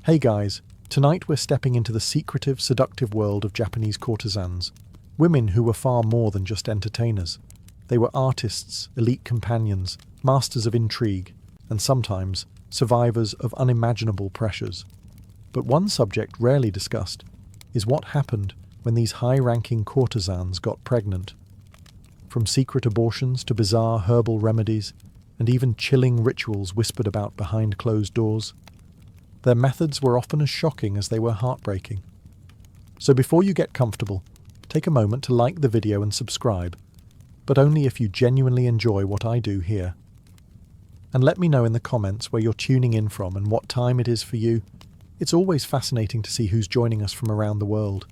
Hey guys, tonight we're stepping into the secretive, seductive world of Japanese courtesans. Women who were far more than just entertainers. They were artists, elite companions, masters of intrigue, and sometimes survivors of unimaginable pressures. But one subject rarely discussed is what happened when these high-ranking courtesans got pregnant. From secret abortions to bizarre herbal remedies, and even chilling rituals whispered about behind closed doors, their methods were often as shocking as they were heartbreaking. So before you get comfortable, take a moment to like the video and subscribe, but only if you genuinely enjoy what I do here. And let me know in the comments where you're tuning in from and what time it is for you. It's always fascinating to see who's joining us from around the world.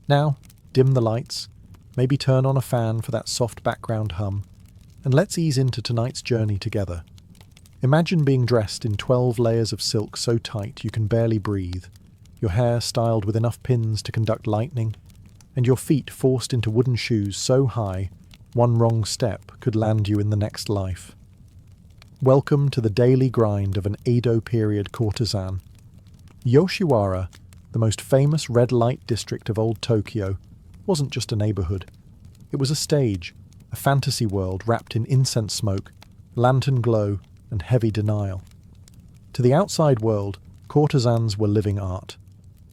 Now, dim the lights, maybe turn on a fan for that soft background hum, and let's ease into tonight's journey together. Imagine being dressed in 12 layers of silk so tight you can barely breathe, your hair styled with enough pins to conduct lightning, and your feet forced into wooden shoes so high, one wrong step could land you in the next life. Welcome to the daily grind of an Edo period courtesan. Yoshiwara, the most famous red light district of old Tokyo, wasn't just a neighborhood. It was a stage, a fantasy world wrapped in incense smoke, lantern glow, and heavy denial. To the outside world, courtesans were living art.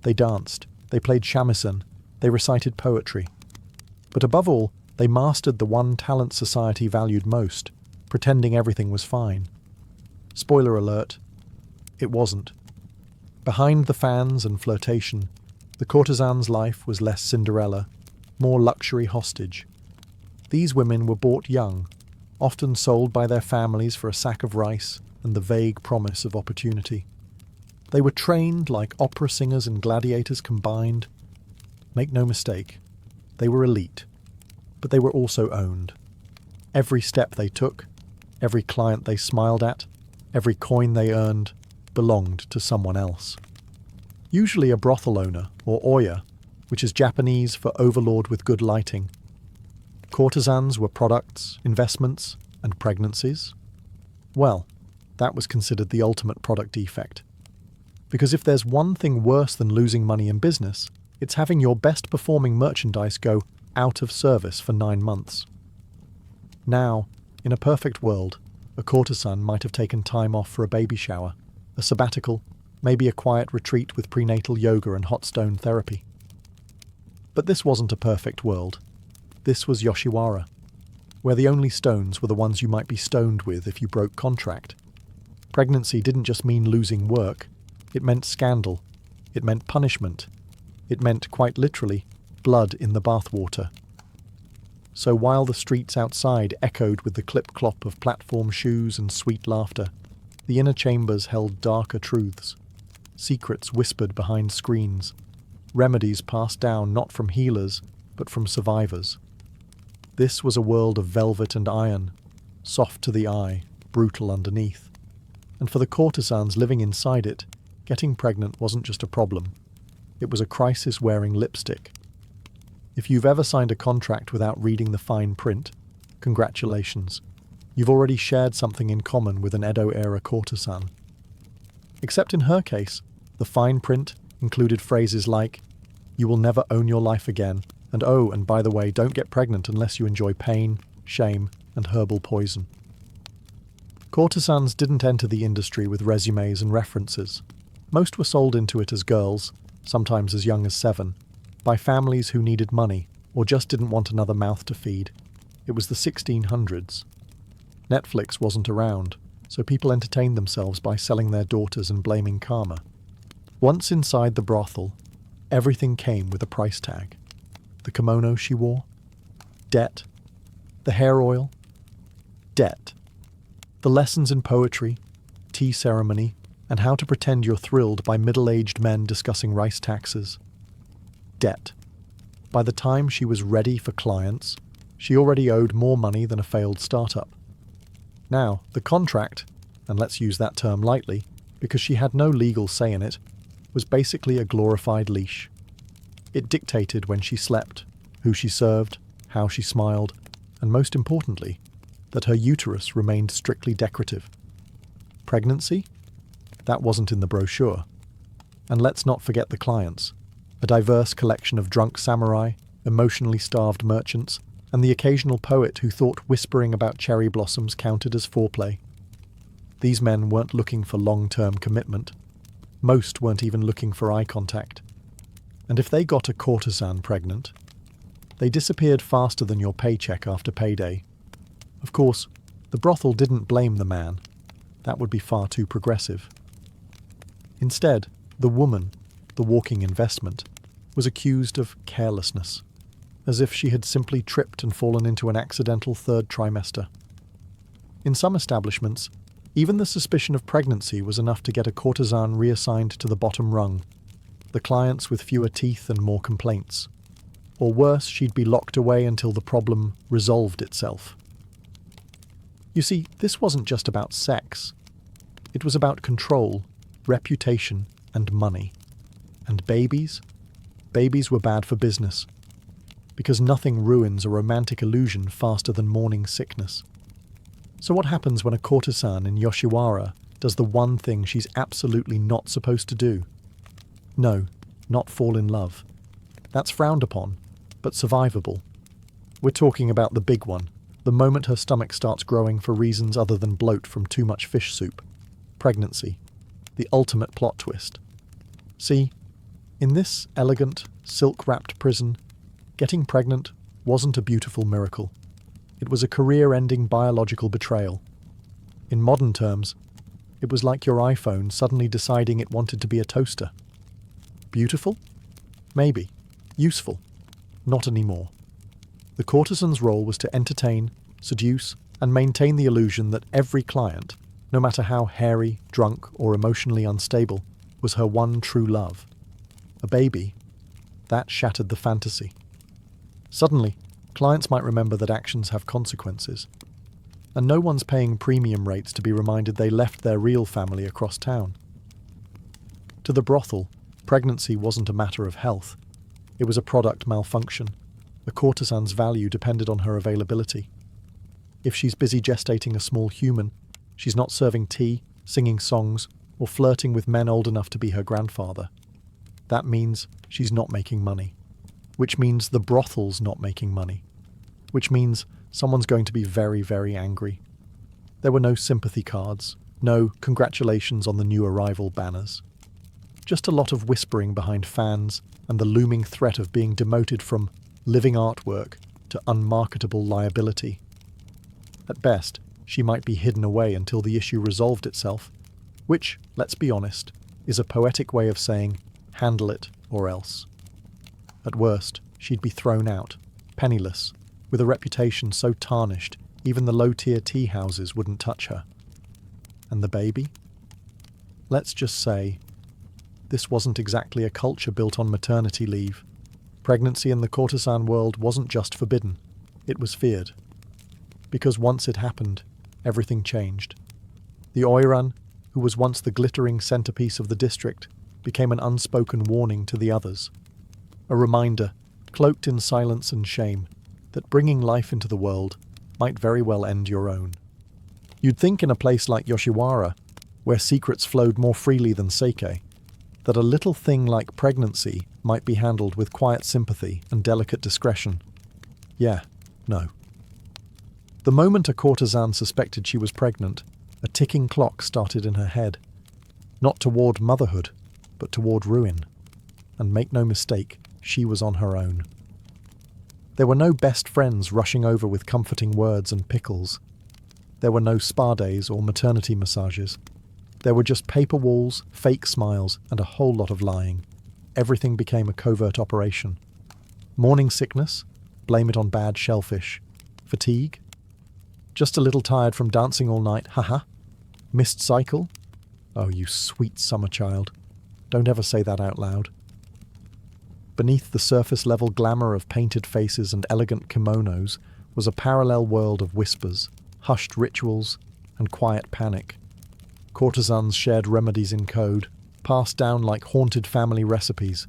They danced, they played shamisen, they recited poetry. But above all, they mastered the one talent society valued most, pretending everything was fine. Spoiler alert, it wasn't. Behind the fans and flirtation, the courtesan's life was less Cinderella, more luxury hostage. These women were bought young, often sold by their families for a sack of rice and the vague promise of opportunity. They were trained like opera singers and gladiators combined. Make no mistake, they were elite, but they were also owned. Every step they took, every client they smiled at, every coin they earned, belonged to someone else. Usually a brothel owner, or oya, which is Japanese for overlord with good lighting. Courtesans were products, investments, and pregnancies. Well, that was considered the ultimate product defect. Because if there's one thing worse than losing money in business, it's having your best performing merchandise go out of service for 9 months. Now, in a perfect world, a courtesan might have taken time off for a baby shower, a sabbatical, maybe a quiet retreat with prenatal yoga and hot stone therapy. But this wasn't a perfect world. This was Yoshiwara, where the only stones were the ones you might be stoned with if you broke contract. Pregnancy didn't just mean losing work, it meant scandal, it meant punishment, it meant, quite literally, blood in the bathwater. So while the streets outside echoed with the clip-clop of platform shoes and sweet laughter, the inner chambers held darker truths, secrets whispered behind screens, remedies passed down not from healers, but from survivors. This was a world of velvet and iron, soft to the eye, brutal underneath. And for the courtesans living inside it, getting pregnant wasn't just a problem. It was a crisis wearing lipstick. If you've ever signed a contract without reading the fine print, congratulations. You've already shared something in common with an Edo-era courtesan. Except in her case, the fine print included phrases like, "You will never own your life again," and "Oh, and by the way, don't get pregnant unless you enjoy pain, shame, and herbal poison." Courtesans didn't enter the industry with resumes and references. Most were sold into it as girls, sometimes as young as 7, by families who needed money or just didn't want another mouth to feed. It was the 1600s. Netflix wasn't around, so people entertained themselves by selling their daughters and blaming karma. Once inside the brothel, everything came with a price tag. The kimono she wore, debt. The hair oil, debt. The lessons in poetry, tea ceremony, and how to pretend you're thrilled by middle-aged men discussing rice taxes, debt. By the time she was ready for clients, she already owed more money than a failed startup. Now, the contract, and let's use that term lightly, because she had no legal say in it, was basically a glorified leash. It dictated when she slept, who she served, how she smiled, and most importantly, that her uterus remained strictly decorative. Pregnancy? That wasn't in the brochure. And let's not forget the clients, a diverse collection of drunk samurai, emotionally starved merchants, and the occasional poet who thought whispering about cherry blossoms counted as foreplay. These men weren't looking for long-term commitment. Most weren't even looking for eye contact. And if they got a courtesan pregnant, they disappeared faster than your paycheck after payday. Of course, the brothel didn't blame the man. That would be far too progressive. Instead, the woman, the walking investment, was accused of carelessness, as if she had simply tripped and fallen into an accidental third trimester. In some establishments, even the suspicion of pregnancy was enough to get a courtesan reassigned to the bottom rung, the clients with fewer teeth and more complaints. Or worse, she'd be locked away until the problem resolved itself. You see, this wasn't just about sex. It was about control, reputation, and money. And babies? Babies were bad for business. Because nothing ruins a romantic illusion faster than morning sickness. So what happens when a courtesan in Yoshiwara does the one thing she's absolutely not supposed to do? No, not fall in love. That's frowned upon, but survivable. We're talking about the big one, the moment her stomach starts growing for reasons other than bloat from too much fish soup. Pregnancy. The ultimate plot twist. See, in this elegant, silk-wrapped prison, getting pregnant wasn't a beautiful miracle. It was a career-ending biological betrayal. In modern terms, it was like your iPhone suddenly deciding it wanted to be a toaster. Beautiful? Maybe. Useful? Not anymore. The courtesan's role was to entertain, seduce, and maintain the illusion that every client, no matter how hairy, drunk, or emotionally unstable, was her one true love. A baby? That shattered the fantasy. Suddenly, clients might remember that actions have consequences. And no one's paying premium rates to be reminded they left their real family across town. To the brothel, pregnancy wasn't a matter of health. It was a product malfunction. A courtesan's value depended on her availability. If she's busy gestating a small human, she's not serving tea, singing songs, or flirting with men old enough to be her grandfather. That means she's not making money. Which means the brothel's not making money. Which means someone's going to be very, very angry. There were no sympathy cards, no congratulations on the new arrival banners. Just a lot of whispering behind fans and the looming threat of being demoted from living artwork to unmarketable liability. At best, she might be hidden away until the issue resolved itself, which, let's be honest, is a poetic way of saying, handle it or else. At worst, she'd be thrown out, penniless, with a reputation so tarnished even the low-tier tea houses wouldn't touch her. And the baby? Let's just say, this wasn't exactly a culture built on maternity leave. Pregnancy in the courtesan world wasn't just forbidden, it was feared. Because once it happened, everything changed. The oiran, who was once the glittering centerpiece of the district, became an unspoken warning to the others. A reminder, cloaked in silence and shame, that bringing life into the world might very well end your own. You'd think in a place like Yoshiwara, where secrets flowed more freely than sake, that a little thing like pregnancy might be handled with quiet sympathy and delicate discretion. Yeah, no. The moment a courtesan suspected she was pregnant, a ticking clock started in her head. Not toward motherhood, but toward ruin. And make no mistake, she was on her own. There were no best friends rushing over with comforting words and pickles. There were no spa days or maternity massages. There were just paper walls, fake smiles, and a whole lot of lying. Everything became a covert operation. Morning sickness? Blame it on bad shellfish. Fatigue? Just a little tired from dancing all night, haha. Missed cycle? Oh, you sweet summer child. Don't ever say that out loud. Beneath the surface-level glamour of painted faces and elegant kimonos was a parallel world of whispers, hushed rituals, and quiet panic. Courtesans shared remedies in code, passed down like haunted family recipes.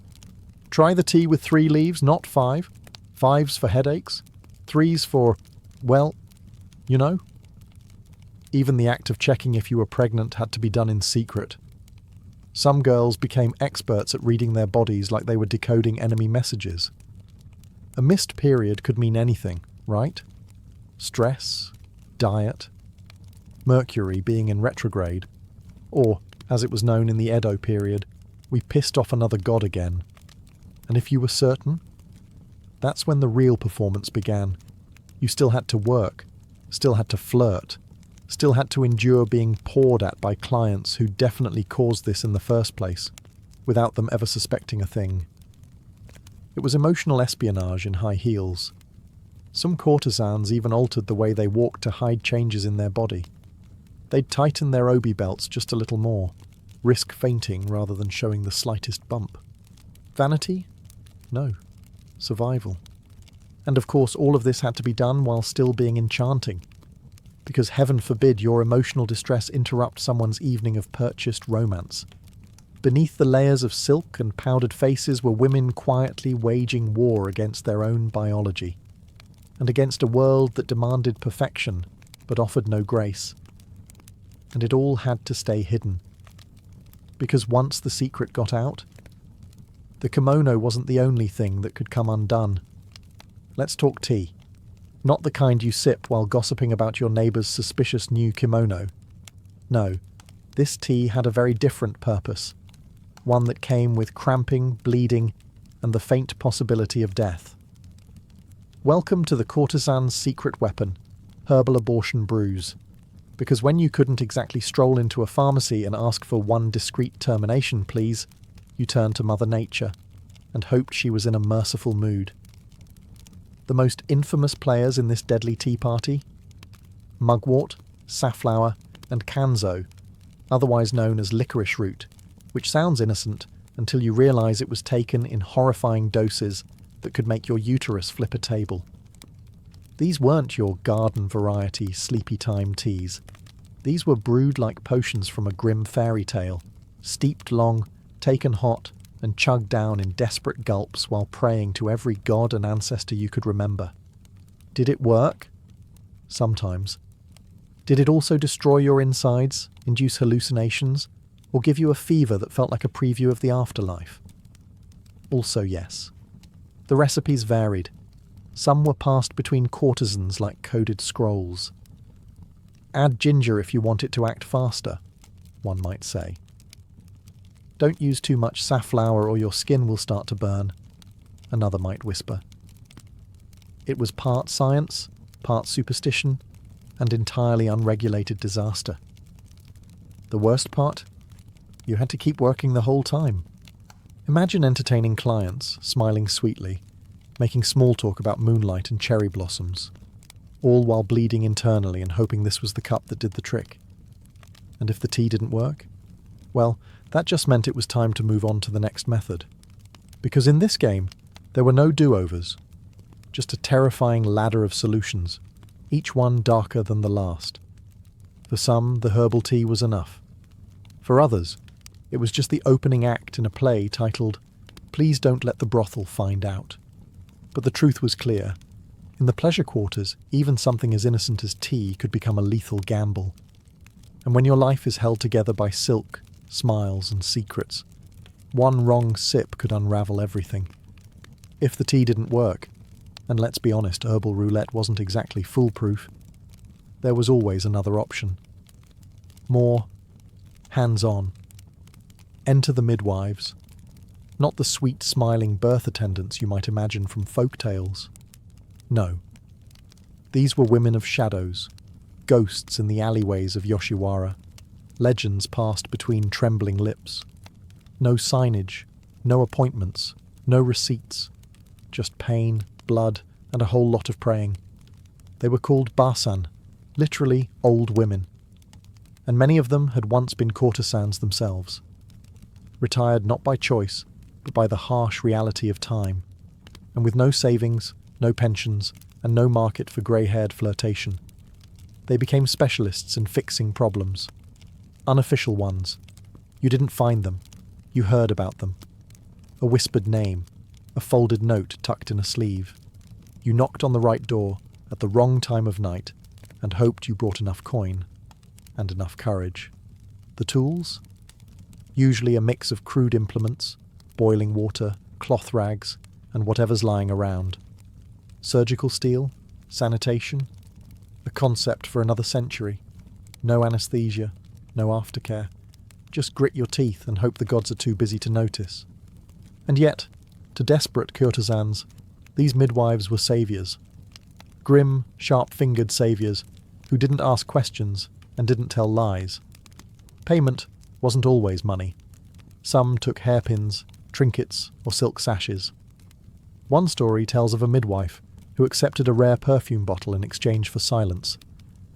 Try the tea with 3 leaves, not 5. 5's for headaches. 3's for, well, you know. Even the act of checking if you were pregnant had to be done in secret. Some girls became experts at reading their bodies like they were decoding enemy messages. A missed period could mean anything, right? Stress, diet, Mercury being in retrograde, or, as it was known in the Edo period, we pissed off another god again. And if you were certain, that's when the real performance began. You still had to work, still had to flirt, still had to endure being pawed at by clients who definitely caused this in the first place, without them ever suspecting a thing. It was emotional espionage in high heels. Some courtesans even altered the way they walked to hide changes in their body. They'd tighten their obi belts just a little more, risk fainting rather than showing the slightest bump. Vanity? No. Survival. And of course all of this had to be done while still being enchanting, because heaven forbid your emotional distress interrupt someone's evening of purchased romance. Beneath the layers of silk and powdered faces were women quietly waging war against their own biology, and against a world that demanded perfection but offered no grace. And it all had to stay hidden. Because once the secret got out, the kimono wasn't the only thing that could come undone. Let's talk tea. Not the kind you sip while gossiping about your neighbour's suspicious new kimono. No, this tea had a very different purpose. One that came with cramping, bleeding, and the faint possibility of death. Welcome to the courtesan's secret weapon, herbal abortion brews. Because when you couldn't exactly stroll into a pharmacy and ask for one discreet termination, please, you turned to Mother Nature and hoped she was in a merciful mood. The most infamous players in this deadly tea party? Mugwort, safflower, and kanzo, otherwise known as licorice root, which sounds innocent until you realise it was taken in horrifying doses that could make your uterus flip a table. These weren't your garden variety sleepy time teas. These were brewed like potions from a grim fairy tale, steeped long, taken hot, and chugged down in desperate gulps while praying to every god and ancestor you could remember. Did it work? Sometimes. Did it also destroy your insides, induce hallucinations, or give you a fever that felt like a preview of the afterlife? Also yes. The recipes varied. Some were passed between courtesans like coded scrolls. Add ginger if you want it to act faster, one might say. Don't use too much safflower or your skin will start to burn, another might whisper. It was part science, part superstition, and entirely unregulated disaster. The worst part? You had to keep working the whole time. Imagine entertaining clients, smiling sweetly, making small talk about moonlight and cherry blossoms, all while bleeding internally and hoping this was the cup that did the trick. And if the tea didn't work? Well, that just meant it was time to move on to the next method. Because in this game, there were no do-overs, just a terrifying ladder of solutions, each one darker than the last. For some, the herbal tea was enough. For others, it was just the opening act in a play titled, "Please Don't Let the Brothel Find Out." But the truth was clear. In the pleasure quarters, even something as innocent as tea could become a lethal gamble. And when your life is held together by silk, smiles, and secrets, one wrong sip could unravel everything. If the tea didn't work, and let's be honest, herbal roulette wasn't exactly foolproof, there was always another option. More hands-on. Enter the midwives. Not the sweet, smiling birth attendants you might imagine from folk tales. No. These were women of shadows, ghosts in the alleyways of Yoshiwara, legends passed between trembling lips. No signage, no appointments, no receipts, just pain, blood, and a whole lot of praying. They were called basan, literally old women, and many of them had once been courtesans themselves, retired not by choice, but by the harsh reality of time, and with no savings, no pensions, and no market for grey-haired flirtation. They became specialists in fixing problems. Unofficial ones. You didn't find them. You heard about them. A whispered name, a folded note tucked in a sleeve. You knocked on the right door at the wrong time of night and hoped you brought enough coin and enough courage. The tools? usually a mix of crude implements, boiling water, cloth rags, and whatever's lying around. Surgical steel, sanitation, a concept for another century. No anesthesia, no aftercare. Just grit your teeth and hope the gods are too busy to notice. And yet, to desperate courtesans, these midwives were saviours. Grim, sharp-fingered saviours who didn't ask questions and didn't tell lies. Payment wasn't always money. Some took hairpins, trinkets, or silk sashes. One story tells of a midwife who accepted a rare perfume bottle in exchange for silence,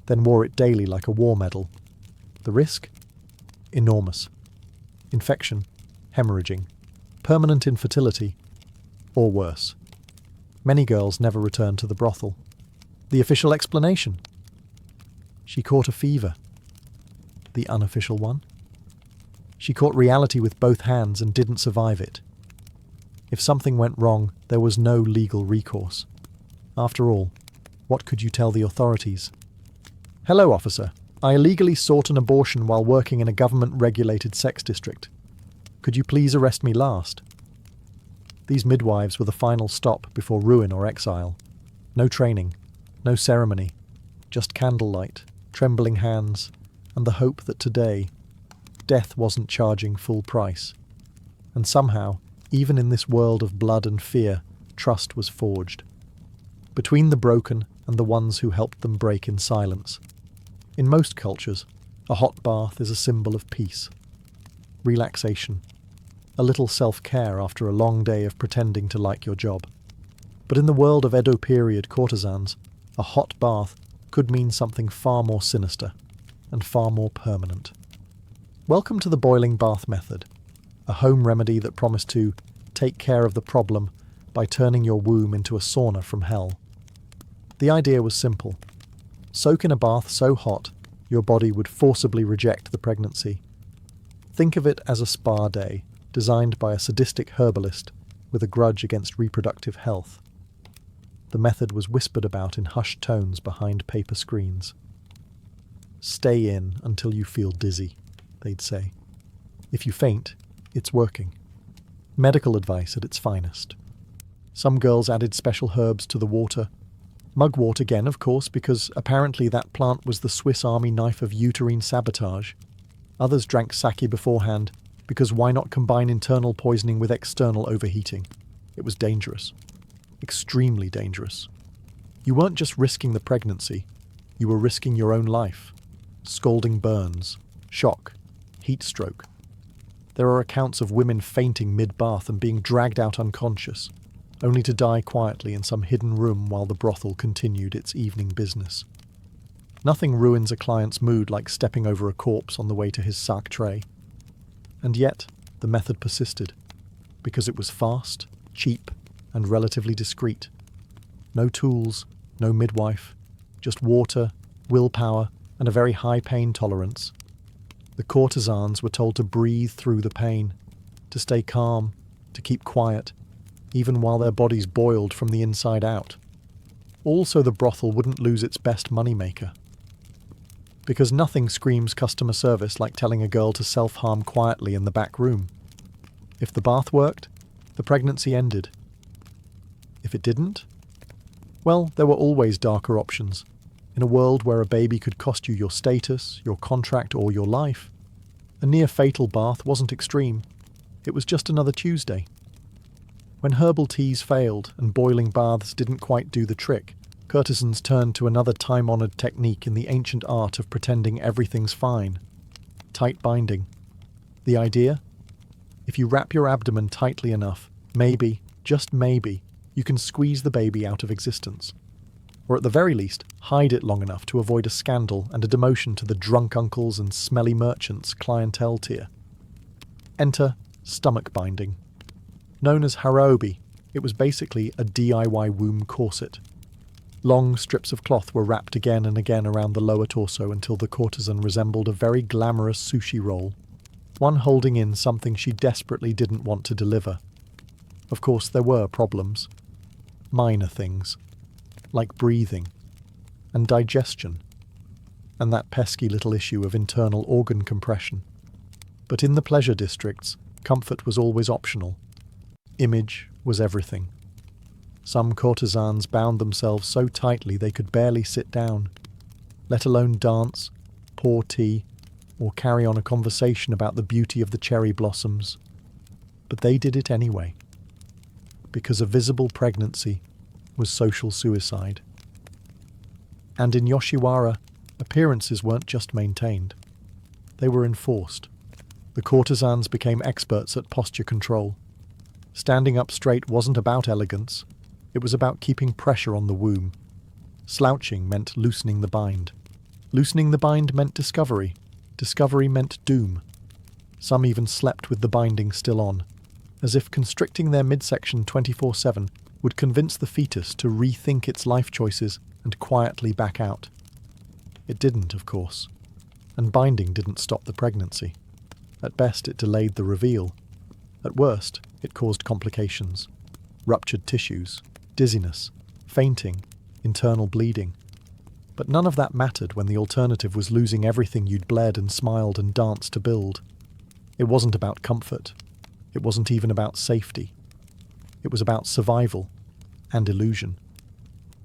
then wore it daily like a war medal. The risk? Enormous. Infection, hemorrhaging, permanent infertility, or worse. Many girls never returned to the brothel. The official explanation? She caught a fever. The unofficial one? She caught reality with both hands and didn't survive it. If something went wrong, there was no legal recourse. After all, what could you tell the authorities? "Hello, officer. I illegally sought an abortion while working in a government-regulated sex district. Could you please arrest me last?" These midwives were the final stop before ruin or exile. No training, no ceremony, just candlelight, trembling hands, and the hope that today, death wasn't charging full price. And somehow, even in this world of blood and fear, trust was forged. Between the broken and the ones who helped them break in silence. In most cultures, a hot bath is a symbol of peace, relaxation, a little self-care after a long day of pretending to like your job. But in the world of Edo period courtesans, a hot bath could mean something far more sinister and far more permanent. Welcome to the boiling bath method, a home remedy that promised to take care of the problem by turning your womb into a sauna from hell. The idea was simple. Soak in a bath so hot, your body would forcibly reject the pregnancy. Think of it as a spa day, designed by a sadistic herbalist with a grudge against reproductive health. The method was whispered about in hushed tones behind paper screens. "Stay in until you feel dizzy," they'd say. "If you faint, it's working." Medical advice at its finest. Some girls added special herbs to the water. Mugwort again, of course, because apparently that plant was the Swiss Army knife of uterine sabotage. Others drank sake beforehand, because why not combine internal poisoning with external overheating? It was dangerous. Extremely dangerous. You weren't just risking the pregnancy, you were risking your own life. Scalding burns, shock, heat stroke. There are accounts of women fainting mid-bath and being dragged out unconscious, only to die quietly in some hidden room while the brothel continued its evening business. Nothing ruins a client's mood like stepping over a corpse on the way to his sack tray. And yet, the method persisted, because it was fast, cheap, and relatively discreet. No tools, no midwife, just water, willpower, and a very high pain tolerance. The courtesans were told to breathe through the pain, to stay calm, to keep quiet, even while their bodies boiled from the inside out. Also, the brothel wouldn't lose its best moneymaker. Because nothing screams customer service like telling a girl to self-harm quietly in the back room. If the bath worked, the pregnancy ended. If it didn't? Well, there were always darker options. In a world where a baby could cost you your status, your contract, or your life, a near-fatal bath wasn't extreme. It was just another Tuesday. When herbal teas failed and boiling baths didn't quite do the trick, courtesans turned to another time-honoured technique in the ancient art of pretending everything's fine. Tight binding. The idea? If you wrap your abdomen tightly enough, maybe, just maybe, you can squeeze the baby out of existence. Or at the very least, hide it long enough to avoid a scandal and a demotion to the drunk uncles and smelly merchants clientele tier. Enter stomach binding. Known as harobi, it was basically a DIY womb corset. Long strips of cloth were wrapped again and again around the lower torso until the courtesan resembled a very glamorous sushi roll, one holding in something she desperately didn't want to deliver. Of course, there were problems. Minor things, like breathing, and digestion, and that pesky little issue of internal organ compression. But in the pleasure districts, comfort was always optional. Image was everything. Some courtesans bound themselves so tightly they could barely sit down, let alone dance, pour tea, or carry on a conversation about the beauty of the cherry blossoms. But they did it anyway, because a visible pregnancy was social suicide. And in Yoshiwara, appearances weren't just maintained. They were enforced. The courtesans became experts at posture control. Standing up straight wasn't about elegance. It was about keeping pressure on the womb. Slouching meant loosening the bind. Loosening the bind meant discovery. Discovery meant doom. Some even slept with the binding still on, as if constricting their midsection 24/7 would convince the fetus to rethink its life choices and quietly back out. It didn't, of course, and binding didn't stop the pregnancy. At best, it delayed the reveal. At worst, it caused complications. Ruptured tissues, dizziness, fainting, internal bleeding. But none of that mattered when the alternative was losing everything you'd bled and smiled and danced to build. It wasn't about comfort. It wasn't even about safety. It was about survival and illusion.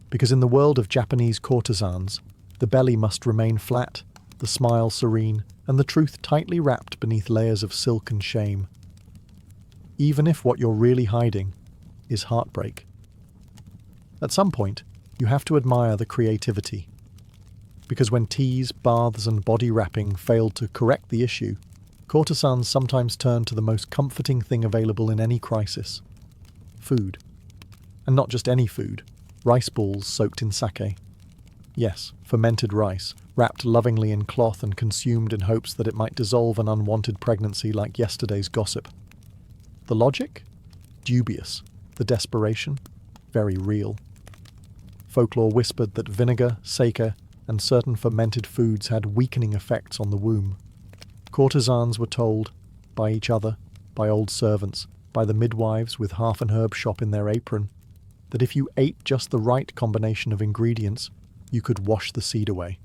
Because in the world of Japanese courtesans, the belly must remain flat, the smile serene, and the truth tightly wrapped beneath layers of silk and shame. Even if what you're really hiding is heartbreak. At some point, you have to admire the creativity. Because when teas, baths, and body wrapping failed to correct the issue, courtesans sometimes turned to the most comforting thing available in any crisis: food. And not just any food, rice balls soaked in sake. Yes, fermented rice, wrapped lovingly in cloth and consumed in hopes that it might dissolve an unwanted pregnancy like yesterday's gossip. The logic? Dubious. The desperation? Very real. Folklore whispered that vinegar, sake, and certain fermented foods had weakening effects on the womb. Courtesans were told, by each other, by old servants, by the midwives with half an herb shop in their apron, that if you ate just the right combination of ingredients, you could wash the seed away.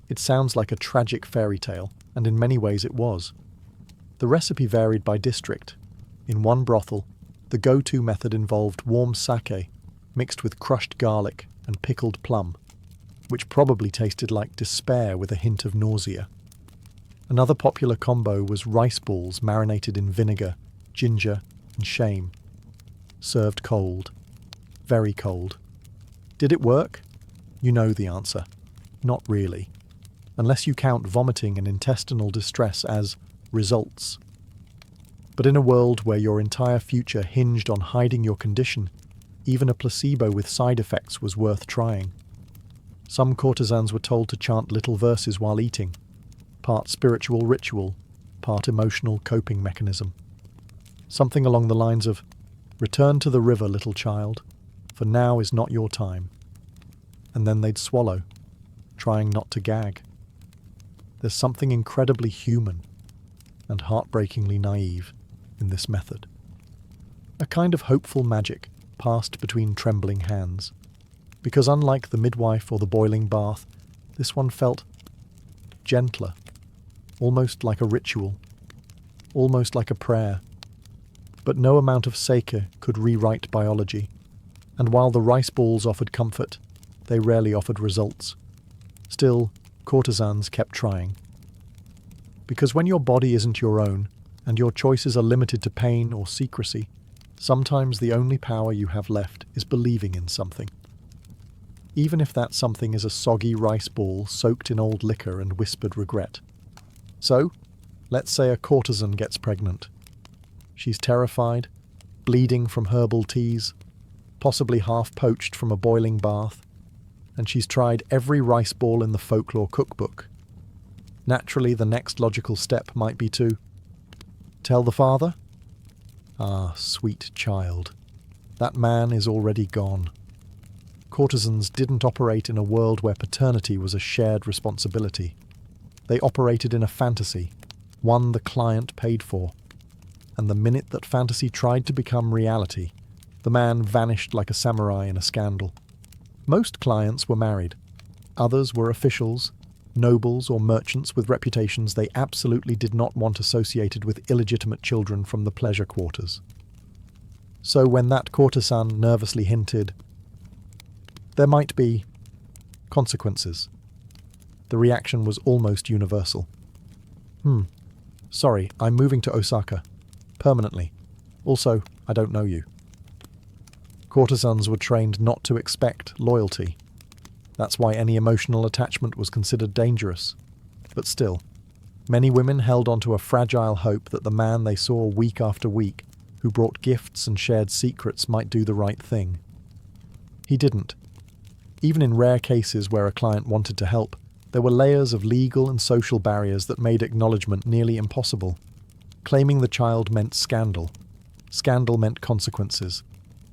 It sounds like a tragic fairy tale, and in many ways it was. The recipe varied by district. In one brothel, the go-to method involved warm sake, mixed with crushed garlic and pickled plum, which probably tasted like despair with a hint of nausea. Another popular combo was rice balls marinated in vinegar, ginger, and shame. Served cold. Very cold. Did it work? You know the answer. Not really. Unless you count vomiting and intestinal distress as results. But in a world where your entire future hinged on hiding your condition, even a placebo with side effects was worth trying. Some courtesans were told to chant little verses while eating, part spiritual ritual, part emotional coping mechanism. Something along the lines of, "Return to the river, little child, for now is not your time." And then they'd swallow, trying not to gag. There's something incredibly human and heartbreakingly naive in this method. A kind of hopeful magic passed between trembling hands. Because unlike the midwife or the boiling bath, this one felt gentler, almost like a ritual, almost like a prayer. But no amount of sake could rewrite biology, and while the rice balls offered comfort, they rarely offered results. Still, courtesans kept trying. Because when your body isn't your own, and your choices are limited to pain or secrecy, sometimes the only power you have left is believing in something. Even if that something is a soggy rice ball soaked in old liquor and whispered regret. So, let's say a courtesan gets pregnant. She's terrified, bleeding from herbal teas, possibly half poached from a boiling bath, and she's tried every rice ball in the folklore cookbook. Naturally, the next logical step might be to tell the father? Ah, sweet child, that man is already gone. Courtesans didn't operate in a world where paternity was a shared responsibility. They operated in a fantasy, one the client paid for. And the minute that fantasy tried to become reality, the man vanished like a samurai in a scandal. Most clients were married. Others were officials, nobles or merchants with reputations they absolutely did not want associated with illegitimate children from the pleasure quarters. So when that courtesan nervously hinted, there might be consequences, the reaction was almost universal. Sorry, I'm moving to Osaka. Permanently. Also, I don't know you. Courtesans were trained not to expect loyalty. That's why any emotional attachment was considered dangerous. But still, many women held onto a fragile hope that the man they saw week after week, who brought gifts and shared secrets, might do the right thing. He didn't. Even in rare cases where a client wanted to help, there were layers of legal and social barriers that made acknowledgement nearly impossible. Claiming the child meant scandal. Scandal meant consequences.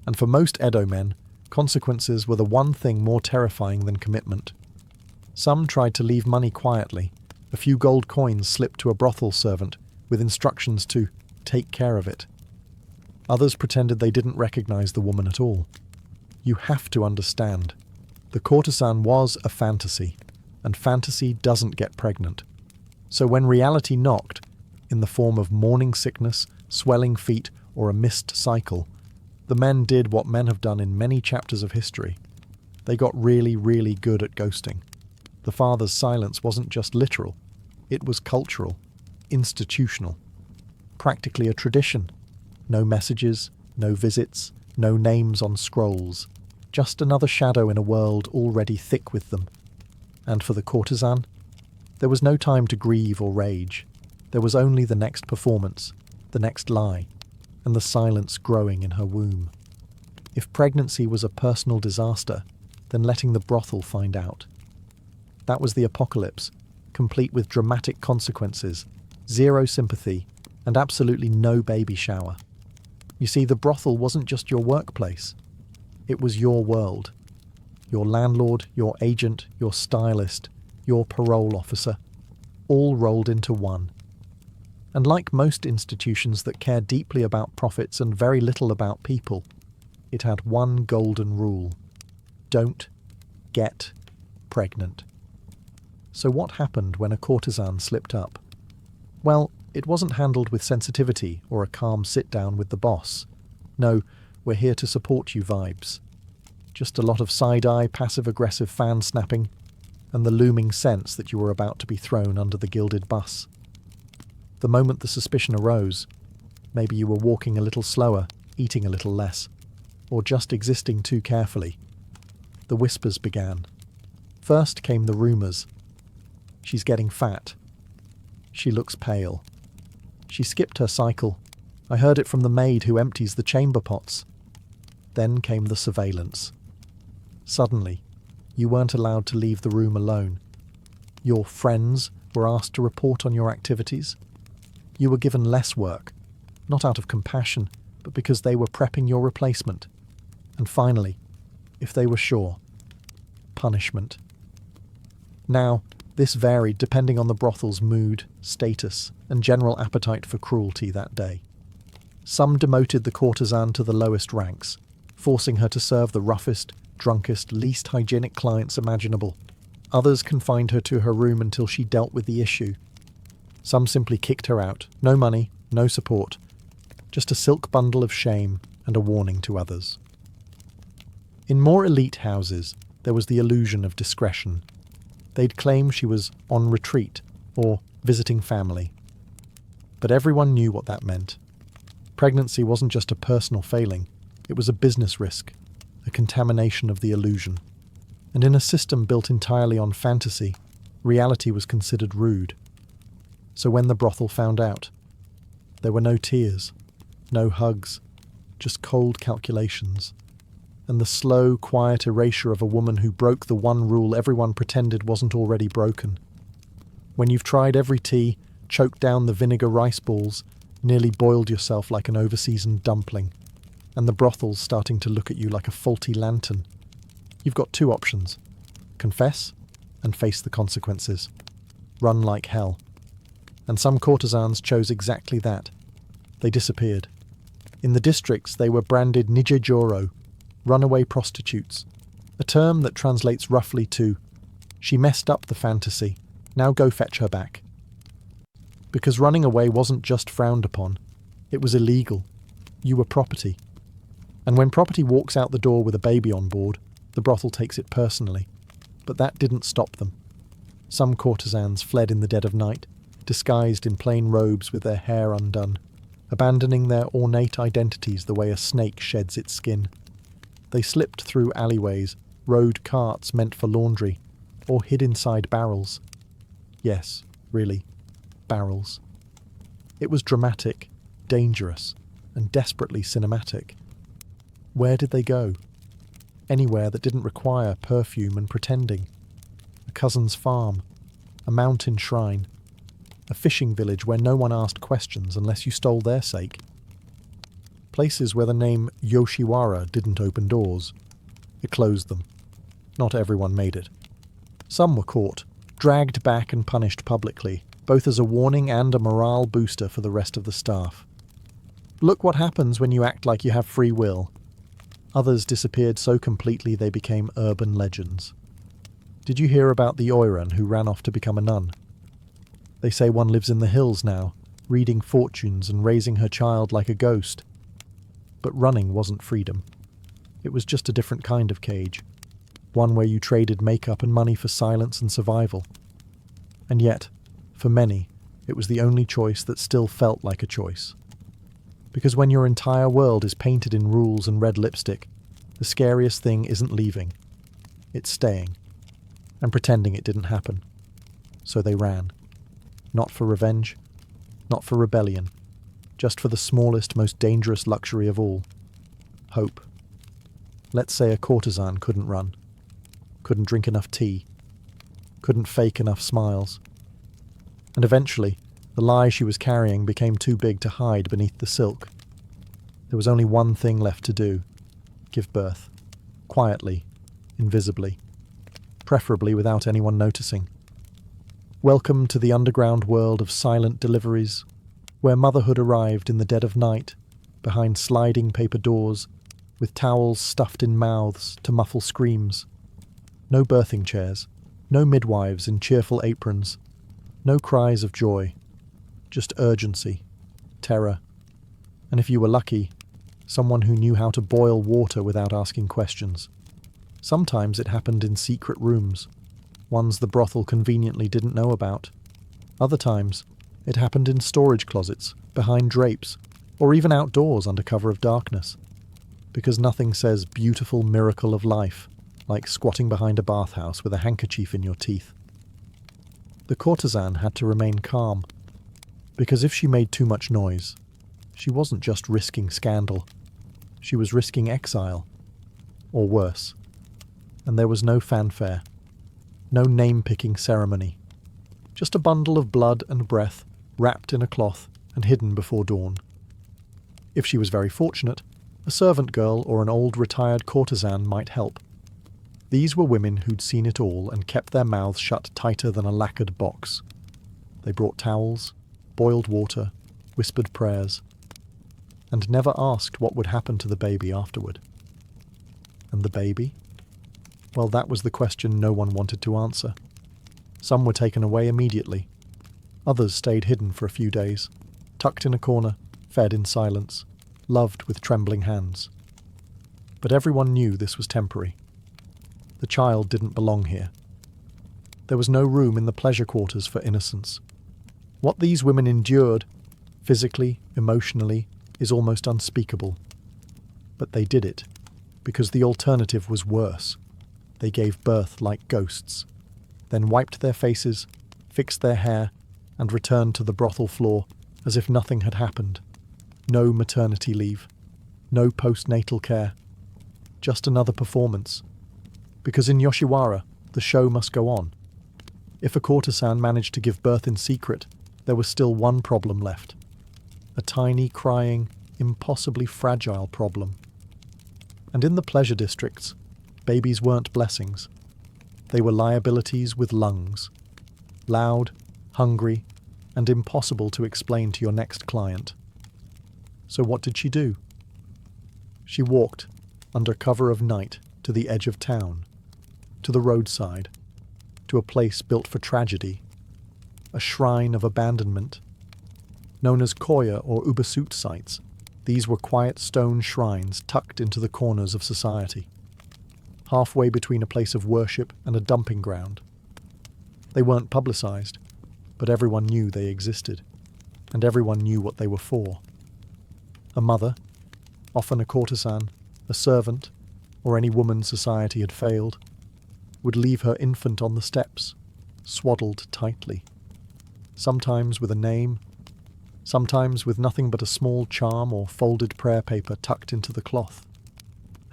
And for most Edo men, consequences were the one thing more terrifying than commitment. Some tried to leave money quietly. A few gold coins slipped to a brothel servant with instructions to take care of it. Others pretended they didn't recognize the woman at all. You have to understand. The courtesan was a fantasy, and fantasy doesn't get pregnant. So when reality knocked, in the form of morning sickness, swelling feet, or a missed cycle, the men did what men have done in many chapters of history. They got really, really good at ghosting. The father's silence wasn't just literal. It was cultural, institutional, practically a tradition. No messages, no visits, no names on scrolls. Just another shadow in a world already thick with them. And for the courtesan, there was no time to grieve or rage. There was only the next performance, the next lie, and the silence growing in her womb. If pregnancy was a personal disaster, then letting the brothel find out. That was the apocalypse, complete with dramatic consequences, zero sympathy, and absolutely no baby shower. You see, the brothel wasn't just your workplace. It was your world. Your landlord, your agent, your stylist, your parole officer, all rolled into one. And like most institutions that care deeply about profits and very little about people, it had one golden rule: don't get pregnant. So what happened when a courtesan slipped up? Well, it wasn't handled with sensitivity or a calm sit-down with the boss. No, we're here to support you vibes. Just a lot of side-eye, passive-aggressive fan-snapping, and the looming sense that you were about to be thrown under the gilded bus. The moment the suspicion arose, maybe you were walking a little slower, eating a little less, or just existing too carefully, the whispers began. First came the rumours. She's getting fat. She looks pale. She skipped her cycle. I heard it from the maid who empties the chamber pots. Then came the surveillance. Suddenly, you weren't allowed to leave the room alone. Your friends were asked to report on your activities. You were given less work, not out of compassion, but because they were prepping your replacement. And finally, if they were sure, punishment. Now, this varied depending on the brothel's mood, status, and general appetite for cruelty that day. Some demoted the courtesan to the lowest ranks, forcing her to serve the roughest, drunkest, least hygienic clients imaginable. Others confined her to her room until she dealt with the issue. Some simply kicked her out. No money, no support. Just a silk bundle of shame and a warning to others. In more elite houses, there was the illusion of discretion. They'd claim she was on retreat or visiting family. But everyone knew what that meant. Pregnancy wasn't just a personal failing, it was a business risk, a contamination of the illusion. And in a system built entirely on fantasy, reality was considered rude. So when the brothel found out, there were no tears, no hugs, just cold calculations, and the slow, quiet erasure of a woman who broke the one rule everyone pretended wasn't already broken. When you've tried every tea, choked down the vinegar rice balls, nearly boiled yourself like an overseasoned dumpling, and the brothel's starting to look at you like a faulty lantern, you've got two options: confess and face the consequences. Run like hell. And some courtesans chose exactly that. They disappeared. In the districts, they were branded nijejoro, runaway prostitutes, a term that translates roughly to, she messed up the fantasy, Now go fetch her back. Because running away wasn't just frowned upon, it was illegal. You were property. And when property walks out the door with a baby on board, the brothel takes it personally. But that didn't stop them. Some courtesans fled in the dead of night, disguised in plain robes with their hair undone, abandoning their ornate identities the way a snake sheds its skin. They slipped through alleyways, rode carts meant for laundry, or hid inside barrels. Yes, really, barrels. It was dramatic, dangerous, and desperately cinematic. Where did they go? Anywhere that didn't require perfume and pretending. A cousin's farm, a mountain shrine, a fishing village where no one asked questions unless you stole their sake. Places where the name Yoshiwara didn't open doors. It closed them. Not everyone made it. Some were caught, dragged back and punished publicly, both as a warning and a morale booster for the rest of the staff. Look what happens when you act like you have free will. Others disappeared so completely they became urban legends. Did you hear about the Oiran who ran off to become a nun? They say one lives in the hills now, reading fortunes and raising her child like a ghost. But running wasn't freedom. It was just a different kind of cage. One where you traded makeup and money for silence and survival. And yet, for many, it was the only choice that still felt like a choice. Because when your entire world is painted in rules and red lipstick, the scariest thing isn't leaving. It's staying. And pretending it didn't happen. So they ran. Not for revenge, not for rebellion, just for the smallest, most dangerous luxury of all. Hope. Let's say a courtesan couldn't run, couldn't drink enough tea, couldn't fake enough smiles. And eventually, the lie she was carrying became too big to hide beneath the silk. There was only one thing left to do: give birth. Quietly, invisibly, preferably without anyone noticing. Welcome to the underground world of silent deliveries, where motherhood arrived in the dead of night, behind sliding paper doors, with towels stuffed in mouths to muffle screams. No birthing chairs, no midwives in cheerful aprons, no cries of joy, just urgency, terror, and if you were lucky, someone who knew how to boil water without asking questions. Sometimes it happened in secret rooms, ones the brothel conveniently didn't know about. Other times, it happened in storage closets, behind drapes, or even outdoors under cover of darkness. Because nothing says beautiful miracle of life like squatting behind a bathhouse with a handkerchief in your teeth. The courtesan had to remain calm, because if she made too much noise, she wasn't just risking scandal, she was risking exile, or worse. And there was no fanfare. No name-picking ceremony. Just a bundle of blood and breath, wrapped in a cloth and hidden before dawn. If she was very fortunate, a servant girl or an old retired courtesan might help. These were women who'd seen it all and kept their mouths shut tighter than a lacquered box. They brought towels, boiled water, whispered prayers, and never asked what would happen to the baby afterward. And the baby? Well, that was the question no one wanted to answer. Some were taken away immediately. Others stayed hidden for a few days, tucked in a corner, fed in silence, loved with trembling hands. But everyone knew this was temporary. The child didn't belong here. There was no room in the pleasure quarters for innocence. What these women endured, physically, emotionally, is almost unspeakable. But they did it, because the alternative was worse. They gave birth like ghosts, then wiped their faces, fixed their hair, and returned to the brothel floor as if nothing had happened. No maternity leave, no postnatal care, just another performance. Because in Yoshiwara, the show must go on. If a courtesan managed to give birth in secret, there was still one problem left. A tiny, crying, impossibly fragile problem. And in the pleasure districts, babies weren't blessings. They were liabilities with lungs. Loud, hungry, and impossible to explain to your next client. So what did she do? She walked, under cover of night, to the edge of town, to the roadside, to a place built for tragedy, a shrine of abandonment. Known as koya or ubasut sites, these were quiet stone shrines tucked into the corners of society, halfway between a place of worship and a dumping ground. They weren't publicized, but everyone knew they existed, and everyone knew what they were for. A mother, often a courtesan, a servant, or any woman society had failed, would leave her infant on the steps, swaddled tightly, sometimes with a name, sometimes with nothing but a small charm or folded prayer paper tucked into the cloth.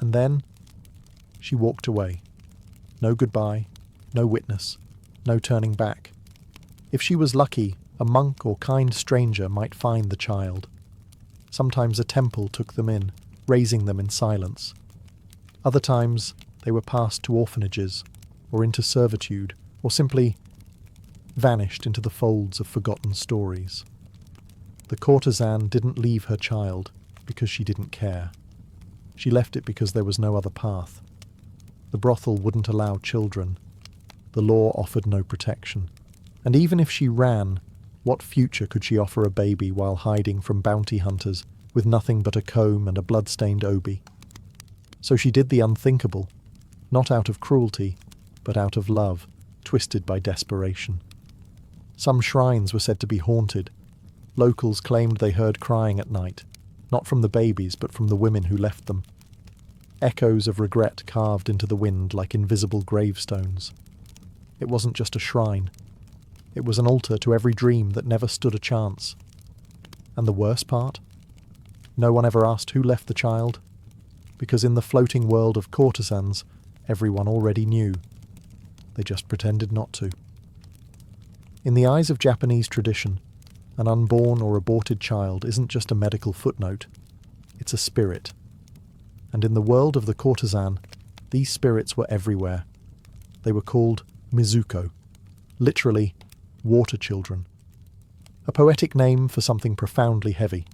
And then she walked away. No goodbye, no witness, no turning back. If she was lucky, a monk or kind stranger might find the child. Sometimes a temple took them in, raising them in silence. Other times they were passed to orphanages, or into servitude, or simply vanished into the folds of forgotten stories. The courtesan didn't leave her child because she didn't care. She left it because there was no other path. The brothel wouldn't allow children. The law offered no protection. And even if she ran, what future could she offer a baby while hiding from bounty hunters with nothing but a comb and a blood-stained obi? So she did the unthinkable, not out of cruelty, but out of love, twisted by desperation. Some shrines were said to be haunted. Locals claimed they heard crying at night, not from the babies but from the women who left them. Echoes of regret carved into the wind like invisible gravestones. It wasn't just a shrine. It was an altar to every dream that never stood a chance. And the worst part? No one ever asked who left the child, because in the floating world of courtesans, everyone already knew. They just pretended not to. In the eyes of Japanese tradition, an unborn or aborted child isn't just a medical footnote, it's a spirit. And in the world of the courtesan, these spirits were everywhere. They were called Mizuko, literally water children. A poetic name for something profoundly heavy.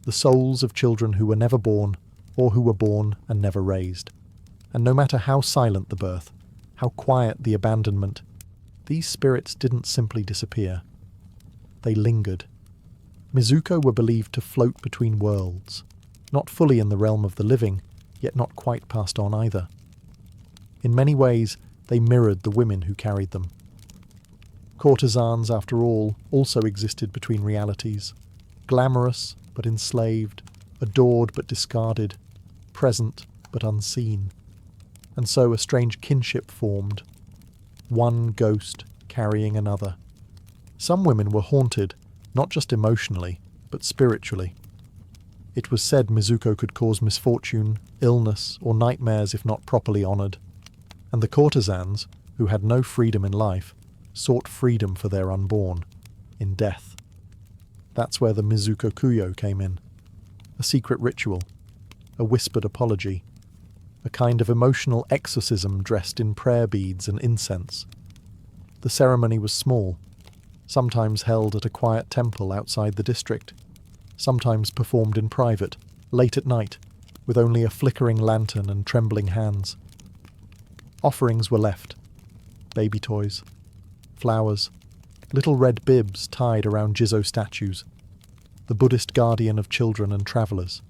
The souls of children who were never born, or who were born and never raised. And no matter how silent the birth, how quiet the abandonment, these spirits didn't simply disappear. They lingered. Mizuko were believed to float between worlds, not fully in the realm of the living, yet not quite passed on either. In many ways, they mirrored the women who carried them. Courtesans, after all, also existed between realities, glamorous but enslaved, adored but discarded, present but unseen. And so a strange kinship formed, one ghost carrying another. Some women were haunted, not just emotionally, but spiritually. It was said Mizuko could cause misfortune, illness, or nightmares if not properly honoured. And the courtesans, who had no freedom in life, sought freedom for their unborn, in death. That's where the Mizuko Kuyo came in. A secret ritual, a whispered apology, a kind of emotional exorcism dressed in prayer beads and incense. The ceremony was small, sometimes held at a quiet temple outside the district, sometimes performed in private, late at night, with only a flickering lantern and trembling hands. Offerings were left: baby toys, flowers, little red bibs tied around Jizo statues, the Buddhist guardian of children and travellers.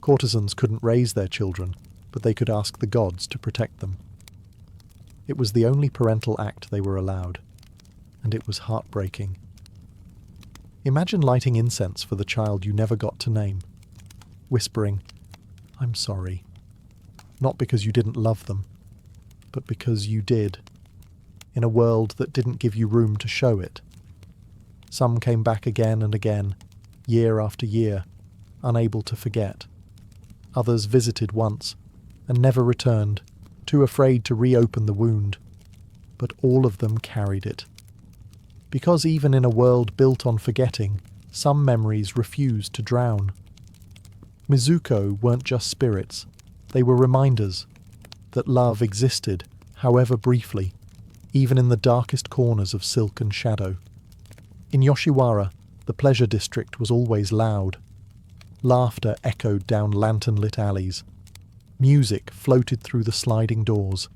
Courtesans couldn't raise their children, but they could ask the gods to protect them. It was the only parental act they were allowed, and it was heartbreaking. Imagine lighting incense for the child you never got to name, whispering, "I'm sorry," not because you didn't love them, but because you did, in a world that didn't give you room to show it. Some came back again and again, year after year, unable to forget. Others visited once, and never returned, too afraid to reopen the wound. But all of them carried it. Because even in a world built on forgetting, some memories refused to drown. Mizuko weren't just spirits, they were reminders that love existed, however briefly, even in the darkest corners of silk and shadow. In Yoshiwara, the pleasure district was always loud. Laughter echoed down lantern-lit alleys. Music floated through the sliding doors.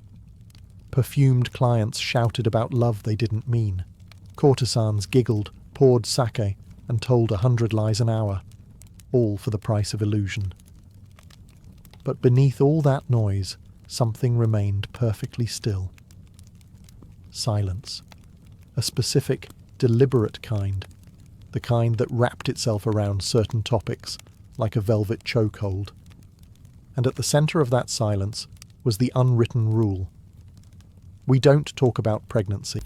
Perfumed clients shouted about love they didn't mean. Courtesans giggled, poured sake, and told 100 lies an hour, all for the price of illusion. But beneath all that noise, something remained perfectly still. Silence. A specific, deliberate kind. The kind that wrapped itself around certain topics, like a velvet chokehold. And at the centre of that silence was the unwritten rule. We don't talk about pregnancy.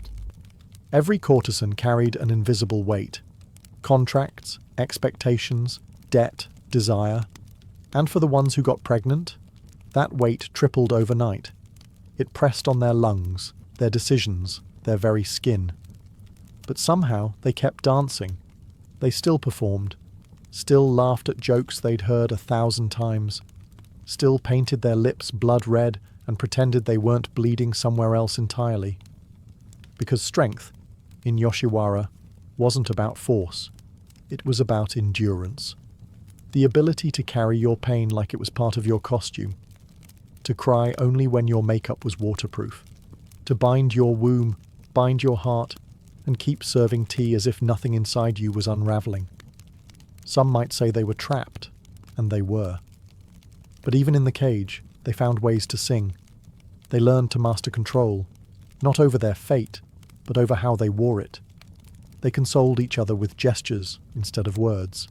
Every courtesan carried an invisible weight. Contracts, expectations, debt, desire. And for the ones who got pregnant, that weight tripled overnight. It pressed on their lungs, their decisions, their very skin. But somehow they kept dancing. They still performed, still laughed at jokes they'd heard 1,000 times, still painted their lips blood red and pretended they weren't bleeding somewhere else entirely. Because strength, in Yoshiwara, wasn't about force. It was about endurance. The ability to carry your pain like it was part of your costume. To cry only when your makeup was waterproof. To bind your womb, bind your heart, and keep serving tea as if nothing inside you was unraveling. Some might say they were trapped, and they were. But even in the cage, they found ways to sing. They learned to master control, not over their fate, but over how they wore it. They consoled each other with gestures instead of words.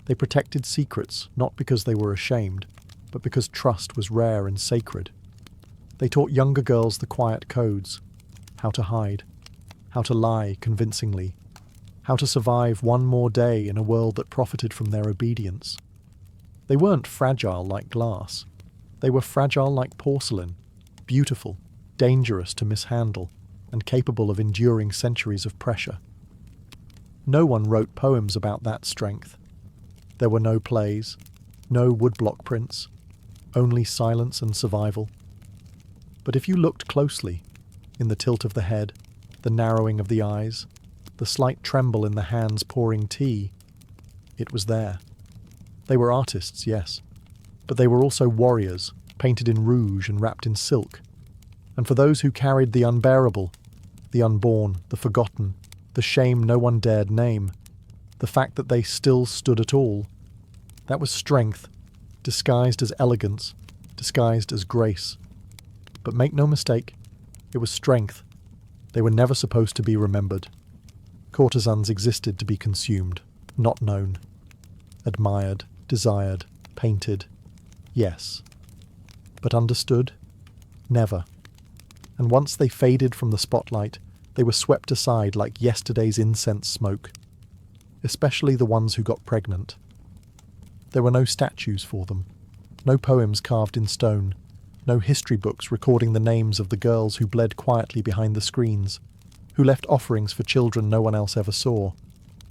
They protected secrets not because they were ashamed, but because trust was rare and sacred. They taught younger girls the quiet codes, how to hide, how to lie convincingly, how to survive one more day in a world that profited from their obedience. They weren't fragile like glass. They were fragile like porcelain, beautiful, dangerous to mishandle, and capable of enduring centuries of pressure. No one wrote poems about that strength. There were no plays, no woodblock prints, only silence and survival. But if you looked closely, in the tilt of the head, the narrowing of the eyes, the slight tremble in the hands pouring tea, it was there. They were artists, yes, but they were also warriors, painted in rouge and wrapped in silk. And for those who carried the unbearable, the unborn, the forgotten, the shame no one dared name, the fact that they still stood at all, that was strength, disguised as elegance, disguised as grace. But make no mistake, it was strength. They were never supposed to be remembered. Courtesans existed to be consumed, not known. Admired, desired, painted, yes. But understood? Never. And once they faded from the spotlight, they were swept aside like yesterday's incense smoke. Especially the ones who got pregnant. There were no statues for them, no poems carved in stone, no history books recording the names of the girls who bled quietly behind the screens, who left offerings for children no one else ever saw,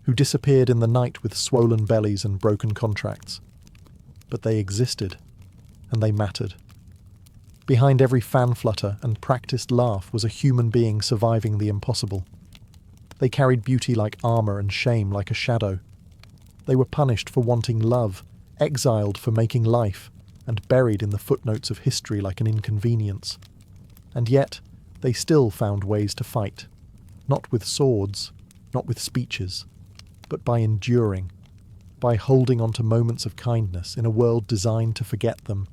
who disappeared in the night with swollen bellies and broken contracts. But they existed, and they mattered. Behind every fan flutter and practiced laugh was a human being surviving the impossible. They carried beauty like armour and shame like a shadow. They were punished for wanting love, exiled for making life, and buried in the footnotes of history like an inconvenience. And yet, they still found ways to fight. Not with swords, not with speeches, but by enduring, by holding on to moments of kindness in a world designed to forget them,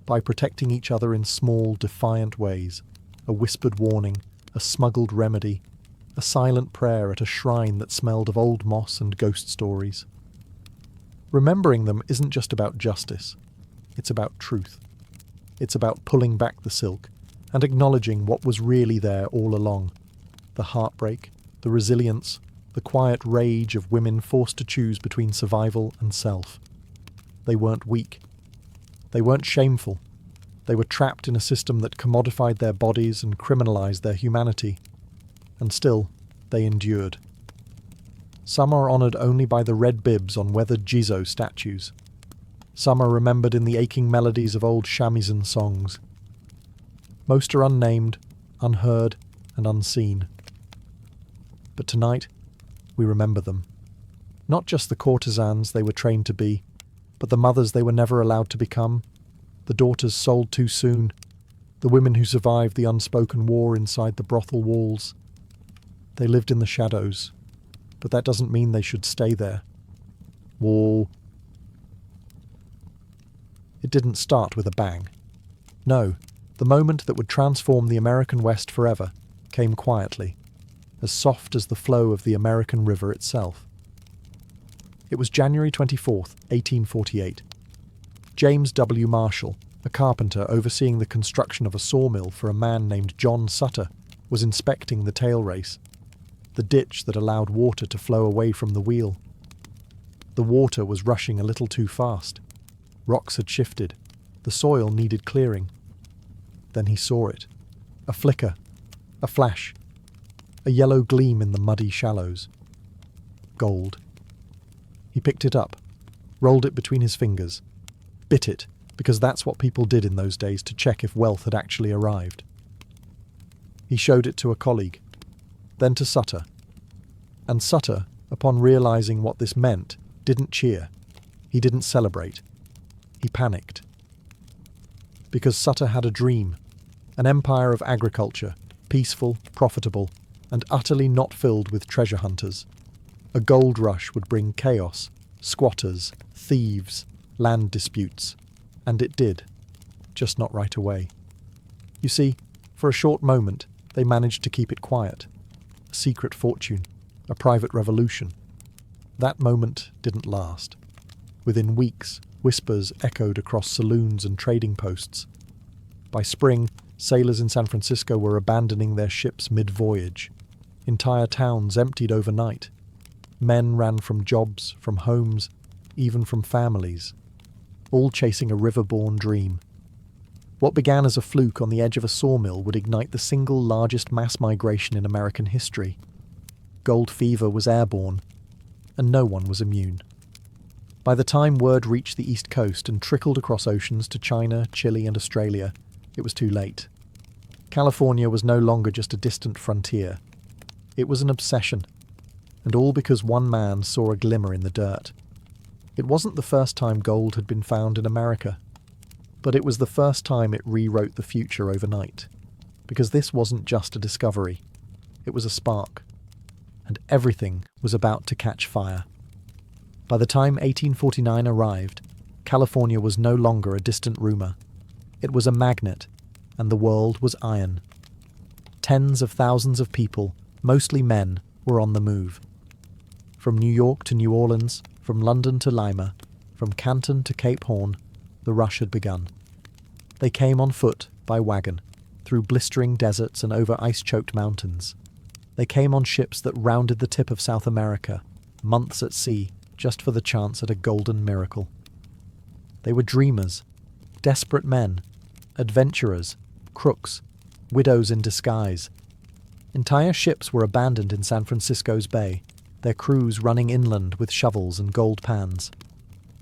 by protecting each other in small, defiant ways, a whispered warning, a smuggled remedy, a silent prayer at a shrine that smelled of old moss and ghost stories. Remembering them isn't just about justice, it's about truth. It's about pulling back the silk and acknowledging what was really there all along. The heartbreak, the resilience, the quiet rage of women forced to choose between survival and self. They weren't weak. They weren't shameful. They were trapped in a system that commodified their bodies and criminalized their humanity. And still, they endured. Some are honoured only by the red bibs on weathered Jizo statues. Some are remembered in the aching melodies of old shamisen songs. Most are unnamed, unheard, and unseen. But tonight, we remember them. Not just the courtesans they were trained to be, but the mothers they were never allowed to become, the daughters sold too soon, the women who survived the unspoken war inside the brothel walls. They lived in the shadows, but that doesn't mean they should stay there. Whoa. It didn't start with a bang. No, the moment that would transform the American West forever came quietly, as soft as the flow of the American River itself. It was January 24th, 1848. James W. Marshall, a carpenter overseeing the construction of a sawmill for a man named John Sutter, was inspecting the tail race, the ditch that allowed water to flow away from the wheel. The water was rushing a little too fast. Rocks had shifted. The soil needed clearing. Then he saw it. A flicker. A flash. A yellow gleam in the muddy shallows. Gold. He picked it up, rolled it between his fingers, bit it, because that's what people did in those days to check if wealth had actually arrived. He showed it to a colleague, then to Sutter. And Sutter, upon realizing what this meant, didn't cheer. He didn't celebrate. He panicked. Because Sutter had a dream, an empire of agriculture, peaceful, profitable, and utterly not filled with treasure hunters. A gold rush would bring chaos, squatters, thieves, land disputes. And it did, just not right away. You see, for a short moment, they managed to keep it quiet. A secret fortune, a private revolution. That moment didn't last. Within weeks, whispers echoed across saloons and trading posts. By spring, sailors in San Francisco were abandoning their ships mid-voyage. Entire towns emptied overnight. Men ran from jobs, from homes, even from families, all chasing a river-born dream. What began as a fluke on the edge of a sawmill would ignite the single largest mass migration in American history. Gold fever was airborne, and no one was immune. By the time word reached the East Coast and trickled across oceans to China, Chile, and Australia, it was too late. California was no longer just a distant frontier. It was an obsession, and all because one man saw a glimmer in the dirt. It wasn't the first time gold had been found in America, but it was the first time it rewrote the future overnight, because this wasn't just a discovery, it was a spark, and everything was about to catch fire. By the time 1849 arrived, California was no longer a distant rumour. It was a magnet, and the world was iron. Tens of thousands of people, mostly men, were on the move. From New York to New Orleans, from London to Lima, from Canton to Cape Horn, the rush had begun. They came on foot, by wagon, through blistering deserts and over ice-choked mountains. They came on ships that rounded the tip of South America, months at sea, just for the chance at a golden miracle. They were dreamers, desperate men, adventurers, crooks, widows in disguise. Entire ships were abandoned in San Francisco's bay, their crews running inland with shovels and gold pans.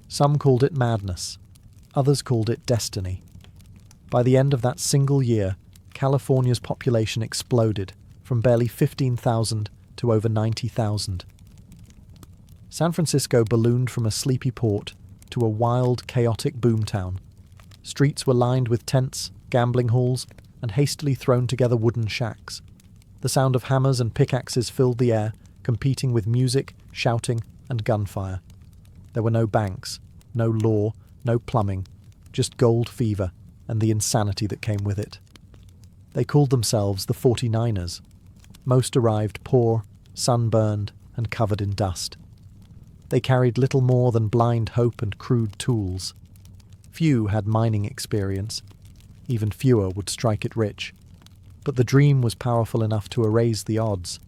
Some called it madness, others called it destiny. By the end of that single year, California's population exploded from barely 15,000 to over 90,000. San Francisco ballooned from a sleepy port to a wild, chaotic boomtown. Streets were lined with tents, gambling halls, and hastily thrown together wooden shacks. The sound of hammers and pickaxes filled the air, competing with music, shouting, and gunfire. There were no banks, no law, no plumbing, just gold fever and the insanity that came with it. They called themselves the 49ers. Most arrived poor, sunburned, and covered in dust. They carried little more than blind hope and crude tools. Few had mining experience. Even fewer would strike it rich. But the dream was powerful enough to erase the odds.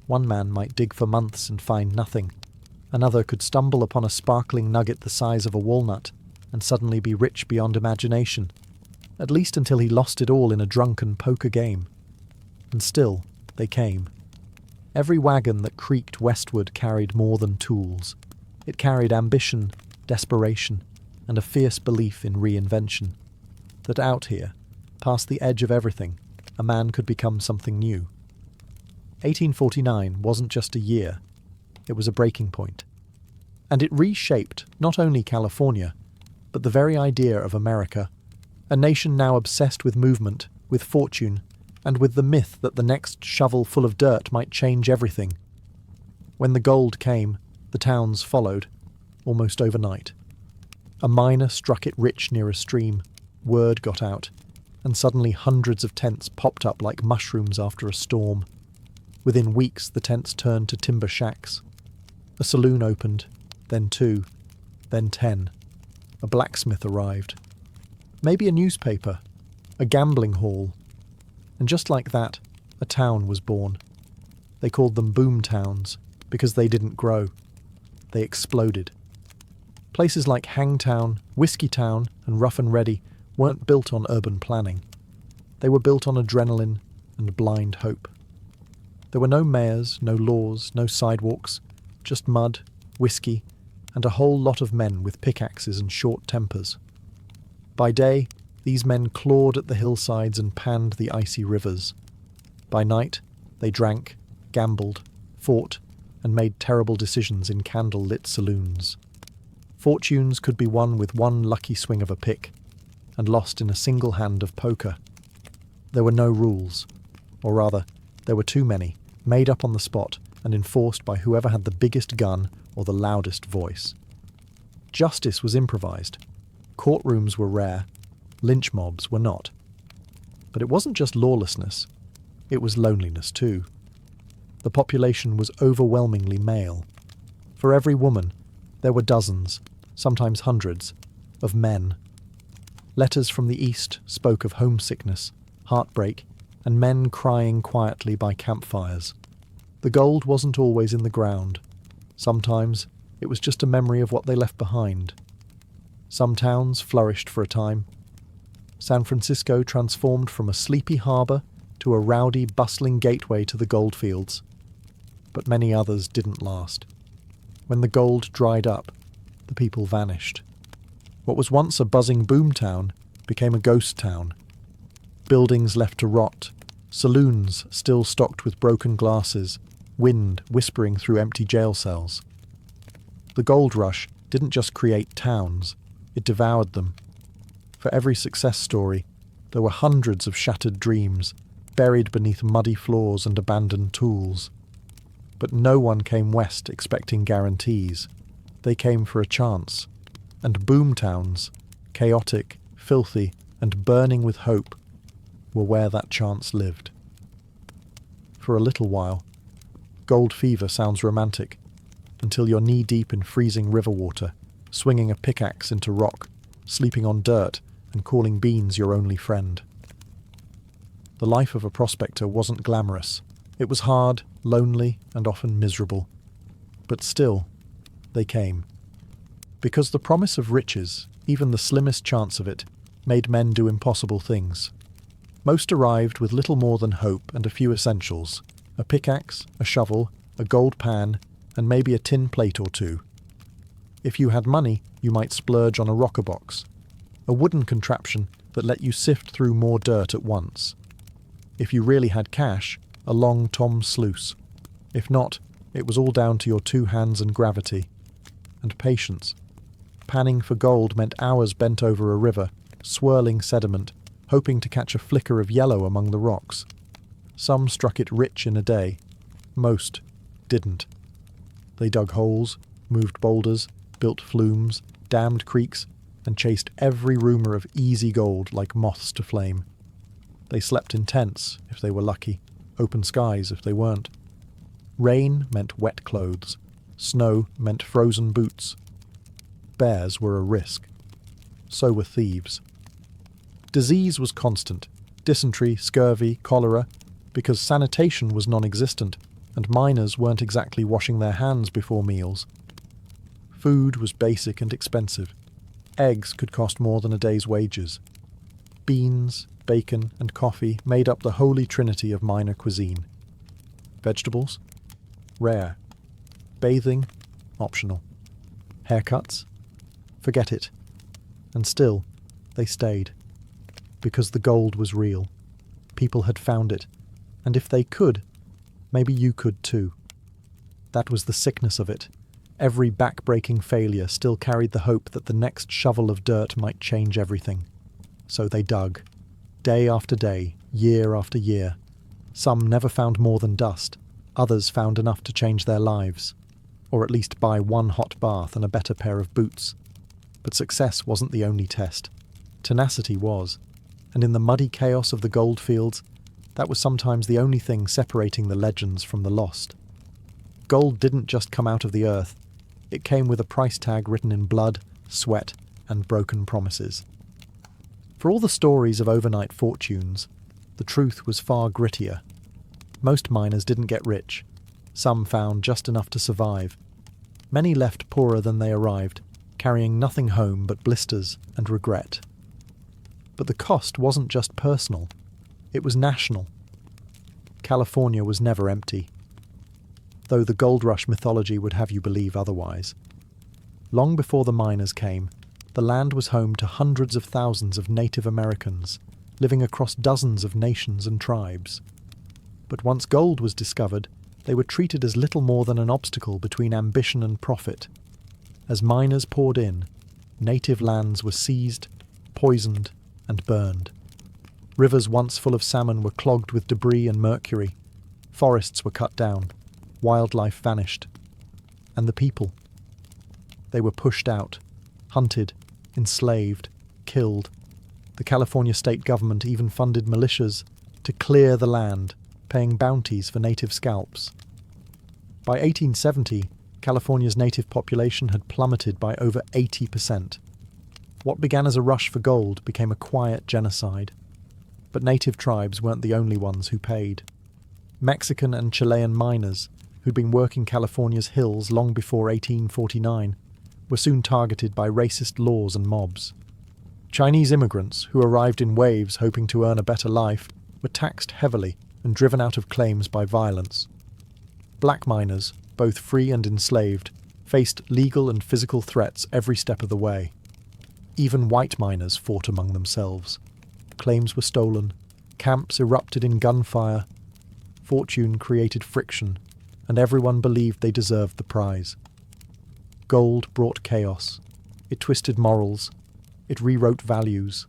One man might dig for months and find nothing. Another could stumble upon a sparkling nugget the size of a walnut and suddenly be rich beyond imagination, at least until he lost it all in a drunken poker game. And still, they came. Every wagon that creaked westward carried more than tools. It carried ambition, desperation, and a fierce belief in reinvention. That out here, past the edge of everything, a man could become something new. 1849 wasn't just a year, it was a breaking point. And it reshaped not only California, but the very idea of America, a nation now obsessed with movement, with fortune, and with the myth that the next shovel full of dirt might change everything. When the gold came, the towns followed, almost overnight. A miner struck it rich near a stream, word got out, and suddenly hundreds of tents popped up like mushrooms after a storm. Within weeks, the tents turned to timber shacks. A saloon opened, then 2, then 10. A blacksmith arrived. Maybe a newspaper, a gambling hall. And just like that, a town was born. They called them boom towns because they didn't grow. They exploded. Places like Hangtown, Whiskeytown, and Rough and Ready weren't built on urban planning. They were built on adrenaline and blind hope. There were no mayors, no laws, no sidewalks, just mud, whiskey, and a whole lot of men with pickaxes and short tempers. By day, these men clawed at the hillsides and panned the icy rivers. By night, they drank, gambled, fought, and made terrible decisions in candle-lit saloons. Fortunes could be won with one lucky swing of a pick, and lost in a single hand of poker. There were no rules, or rather, there were too many, made up on the spot and enforced by whoever had the biggest gun or the loudest voice. Justice was improvised. Courtrooms were rare. Lynch mobs were not. But it wasn't just lawlessness. It was loneliness too. The population was overwhelmingly male. For every woman, there were dozens, sometimes hundreds, of men. Letters from the East spoke of homesickness, heartbreak, and men crying quietly by campfires. The gold wasn't always in the ground. Sometimes it was just a memory of what they left behind. Some towns flourished for a time. San Francisco transformed from a sleepy harbour to a rowdy, bustling gateway to the goldfields. But many others didn't last. When the gold dried up, the people vanished. What was once a buzzing boomtown became a ghost town. Buildings left to rot, saloons still stocked with broken glasses, wind whispering through empty jail cells. The gold rush didn't just create towns, it devoured them. For every success story, there were hundreds of shattered dreams, buried beneath muddy floors and abandoned tools. But no one came west expecting guarantees. They came for a chance. And boomtowns, chaotic, filthy, and burning with hope, were where that chance lived. For a little while, gold fever sounds romantic, until you're knee-deep in freezing river water, swinging a pickaxe into rock, sleeping on dirt, and calling beans your only friend. The life of a prospector wasn't glamorous. It was hard, lonely, and often miserable. But still, they came. Because the promise of riches, even the slimmest chance of it, made men do impossible things. Most arrived with little more than hope and a few essentials: a pickaxe, a shovel, a gold pan, and maybe a tin plate or two. If you had money, you might splurge on a rocker box, a wooden contraption that let you sift through more dirt at once. If you really had cash, a long tom sluice. If not, it was all down to your 2 hands and gravity. And patience. Panning for gold meant hours bent over a river, swirling sediment, hoping to catch a flicker of yellow among the rocks. Some struck it rich in a day. Most didn't. They dug holes, moved boulders, built flumes, dammed creeks, and chased every rumour of easy gold like moths to flame. They slept in tents, if they were lucky, open skies if they weren't. Rain meant wet clothes. Snow meant frozen boots. Bears were a risk. So were thieves. Disease was constant. Dysentery, scurvy, cholera, because sanitation was non-existent, and miners weren't exactly washing their hands before meals. Food was basic and expensive. Eggs could cost more than a day's wages. Beans, bacon, and coffee made up the holy trinity of miner cuisine. Vegetables? Rare. Bathing? Optional. Haircuts? Forget it. And still, they stayed. Because the gold was real. People had found it. And if they could, maybe you could too. That was the sickness of it. Every back-breaking failure still carried the hope that the next shovel of dirt might change everything. So they dug. Day after day, year after year. Some never found more than dust, others found enough to change their lives, or at least buy one hot bath and a better pair of boots. But success wasn't the only test. Tenacity was, and in the muddy chaos of the goldfields, that was sometimes the only thing separating the legends from the lost. Gold didn't just come out of the earth, it came with a price tag written in blood, sweat, and broken promises. For all the stories of overnight fortunes, the truth was far grittier. Most miners didn't get rich. Some found just enough to survive. Many left poorer than they arrived, carrying nothing home but blisters and regret. But the cost wasn't just personal, it was national. California was never empty, though the gold rush mythology would have you believe otherwise. Long before the miners came, the land was home to hundreds of thousands of Native Americans, living across dozens of nations and tribes. But once gold was discovered, they were treated as little more than an obstacle between ambition and profit. As miners poured in, native lands were seized, poisoned, and burned. Rivers once full of salmon were clogged with debris and mercury. Forests were cut down. Wildlife vanished. And the people? They were pushed out, hunted, enslaved, killed. The California state government even funded militias to clear the land, paying bounties for native scalps. By 1870, California's native population had plummeted by over 80%. What began as a rush for gold became a quiet genocide. But native tribes weren't the only ones who paid. Mexican and Chilean miners, who'd been working California's hills long before 1849, were soon targeted by racist laws and mobs. Chinese immigrants, who arrived in waves hoping to earn a better life, were taxed heavily and driven out of claims by violence. Black miners, both free and enslaved, faced legal and physical threats every step of the way. Even white miners fought among themselves. Claims were stolen, camps erupted in gunfire, fortune created friction, and everyone believed they deserved the prize. Gold brought chaos. It twisted morals. It rewrote values.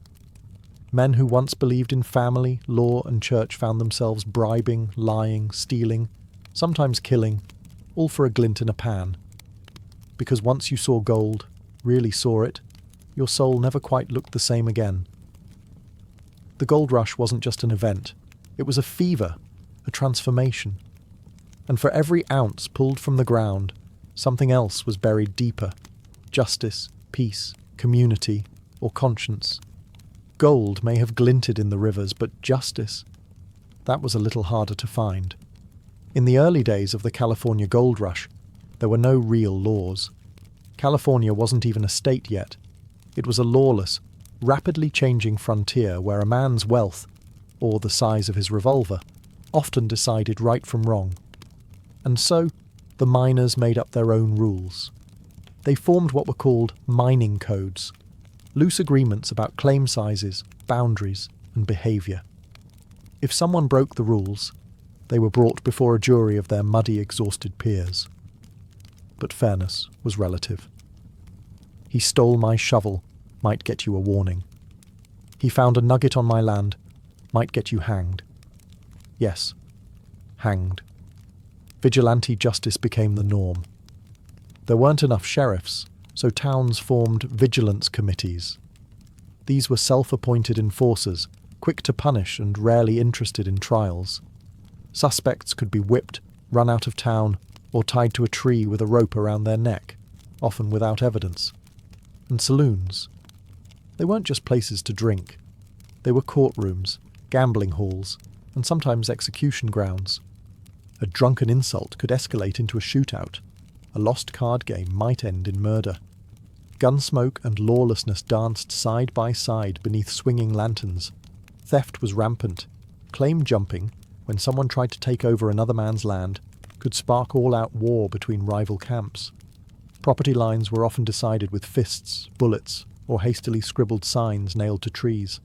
Men who once believed in family, law, and church found themselves bribing, lying, stealing, sometimes killing, all for a glint in a pan. Because once you saw gold, really saw it, your soul never quite looked the same again. The gold rush wasn't just an event. It was a fever, a transformation. And for every ounce pulled from the ground, something else was buried deeper. Justice, peace, community, or conscience. Gold may have glinted in the rivers, but justice? That was a little harder to find. In the early days of the California gold rush, there were no real laws. California wasn't even a state yet. It was a lawless, rapidly changing frontier where a man's wealth, or the size of his revolver, often decided right from wrong. And so, the miners made up their own rules. They formed what were called mining codes, loose agreements about claim sizes, boundaries, and behaviour. If someone broke the rules, they were brought before a jury of their muddy, exhausted peers. But fairness was relative. He stole my shovel, might get you a warning. He found a nugget on my land, might get you hanged. Yes, hanged. Vigilante justice became the norm. There weren't enough sheriffs, so towns formed vigilance committees. These were self-appointed enforcers, quick to punish and rarely interested in trials. Suspects could be whipped, run out of town, or tied to a tree with a rope around their neck, often without evidence. And saloons. They weren't just places to drink. They were courtrooms, gambling halls, and sometimes execution grounds. A drunken insult could escalate into a shootout. A lost card game might end in murder. Gunsmoke and lawlessness danced side by side beneath swinging lanterns. Theft was rampant. Claim jumping, when someone tried to take over another man's land, could spark all-out war between rival camps. Property lines were often decided with fists, bullets, or hastily scribbled signs nailed to trees.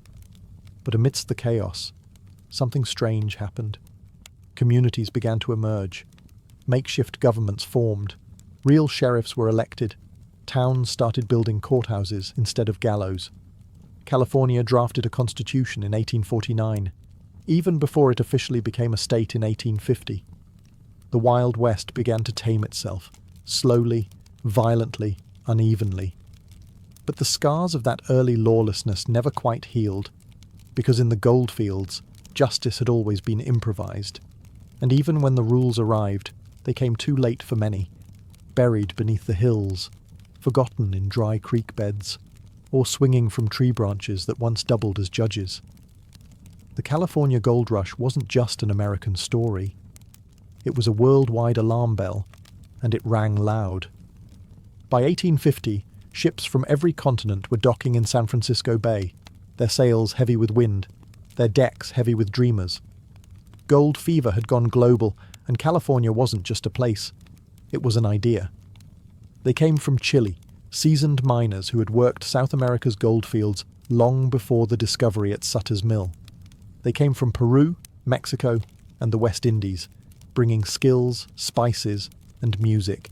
But amidst the chaos, something strange happened. Communities began to emerge. Makeshift governments formed. Real sheriffs were elected. Towns started building courthouses instead of gallows. California drafted a constitution in 1849. even before it officially became a state in 1850. The Wild West began to tame itself, slowly, violently, unevenly. But the scars of that early lawlessness never quite healed, because in the goldfields, justice had always been improvised, and even when the rules arrived, they came too late for many, buried beneath the hills, forgotten in dry creek beds, or swinging from tree branches that once doubled as judges. The California gold rush wasn't just an American story. It was a worldwide alarm bell, and it rang loud. By 1850, ships from every continent were docking in San Francisco Bay, their sails heavy with wind, their decks heavy with dreamers. Gold fever had gone global, and California wasn't just a place. It was an idea. They came from Chile, seasoned miners who had worked South America's goldfields long before the discovery at Sutter's Mill. They came from Peru, Mexico, and the West Indies, bringing skills, spices, and music.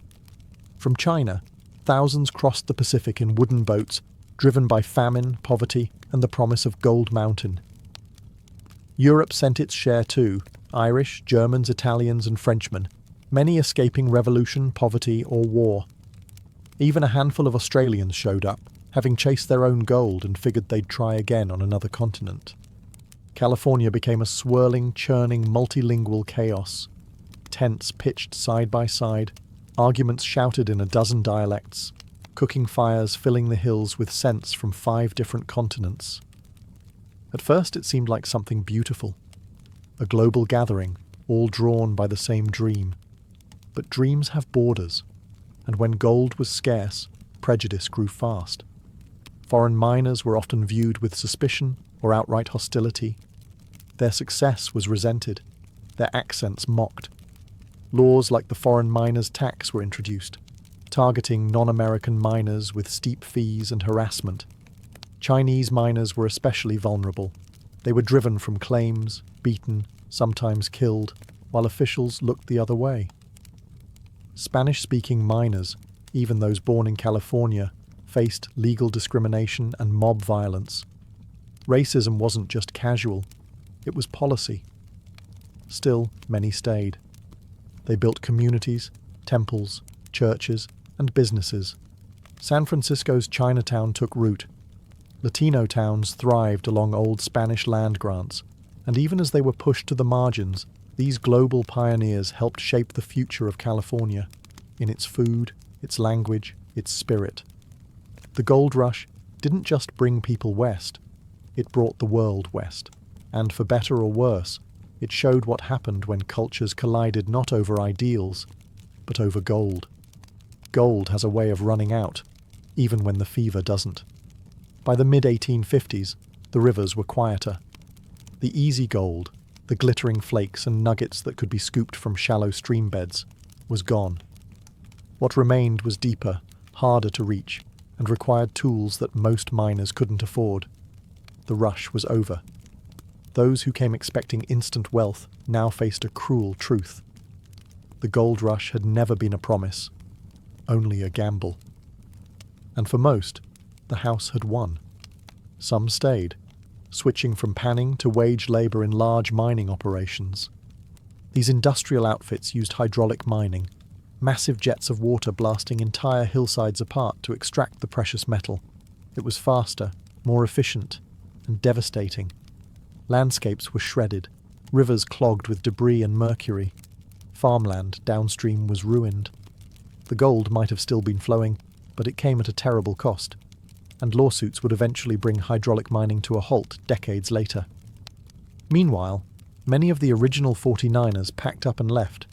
From China, thousands crossed the Pacific in wooden boats, driven by famine, poverty, and the promise of Gold Mountain. Europe sent its share too, Irish, Germans, Italians, and Frenchmen, many escaping revolution, poverty, or war. Even a handful of Australians showed up, having chased their own gold and figured they'd try again on another continent. California became a swirling, churning, multilingual chaos. Tents pitched side by side, arguments shouted in a dozen dialects, cooking fires filling the hills with scents from 5 different continents. At first it seemed like something beautiful, a global gathering, all drawn by the same dream. But dreams have borders, and when gold was scarce, prejudice grew fast. Foreign miners were often viewed with suspicion or outright hostility. Their success was resented, their accents mocked. Laws like the foreign miners' tax were introduced, targeting non-American miners with steep fees and harassment. Chinese miners were especially vulnerable. They were driven from claims, beaten, sometimes killed, while officials looked the other way. Spanish-speaking miners, even those born in California, faced legal discrimination and mob violence. Racism wasn't just casual, it was policy. Still, many stayed. They built communities, temples, churches, and businesses. San Francisco's Chinatown took root. Latino towns thrived along old Spanish land grants, and even as they were pushed to the margins, these global pioneers helped shape the future of California, in its food, its language, its spirit. The gold rush didn't just bring people west, it brought the world west. And for better or worse, it showed what happened when cultures collided not over ideals, but over gold. Gold has a way of running out, even when the fever doesn't. By the mid-1850s, the rivers were quieter. The easy gold, the glittering flakes and nuggets that could be scooped from shallow stream beds, was gone. What remained was deeper, harder to reach, and required tools that most miners couldn't afford. The rush was over. Those who came expecting instant wealth now faced a cruel truth. The gold rush had never been a promise, only a gamble. And for most, the house had won. Some stayed, switching from panning to wage labour in large mining operations. These industrial outfits used hydraulic mining, massive jets of water blasting entire hillsides apart to extract the precious metal. It was faster, more efficient, and devastating. Landscapes were shredded, rivers clogged with debris and mercury. Farmland downstream was ruined. The gold might have still been flowing, but it came at a terrible cost, and lawsuits would eventually bring hydraulic mining to a halt decades later. Meanwhile, many of the original 49ers packed up and left,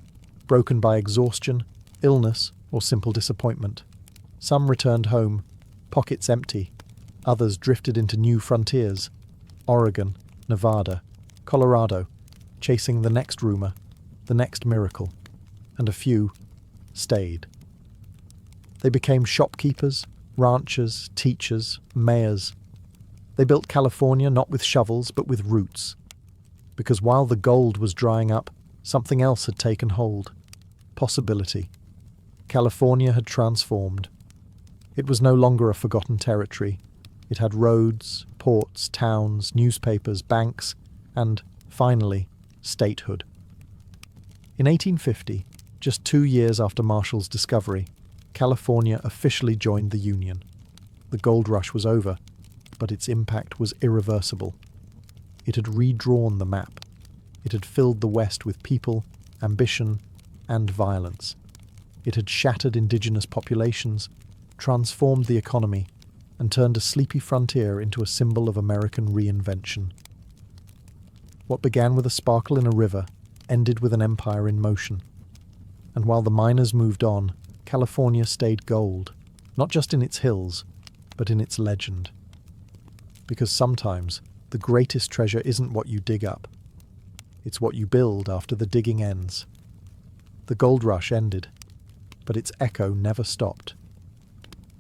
broken by exhaustion, illness, or simple disappointment. Some returned home, pockets empty. Others drifted into new frontiers, Oregon, Nevada, Colorado, chasing the next rumor, the next miracle, and a few stayed. They became shopkeepers, ranchers, teachers, mayors. They built California not with shovels but with roots. Because while the gold was drying up, something else had taken hold. Possibility. California had transformed. It was no longer a forgotten territory. It had roads, ports, towns, newspapers, banks, and, Finally, statehood. In 1850, just 2 years after Marshall's discovery, California officially joined the Union. The gold rush was over, but its impact was irreversible. It had redrawn the map. It had filled the West with people, ambition, and violence. It had shattered indigenous populations, transformed the economy, and turned a sleepy frontier into a symbol of American reinvention. What began with a sparkle in a river ended with an empire in motion. And while the miners moved on, California stayed gold, not just in its hills, but in its legend. Because sometimes the greatest treasure isn't what you dig up. It's what you build after the digging ends. The gold rush ended, but its echo never stopped.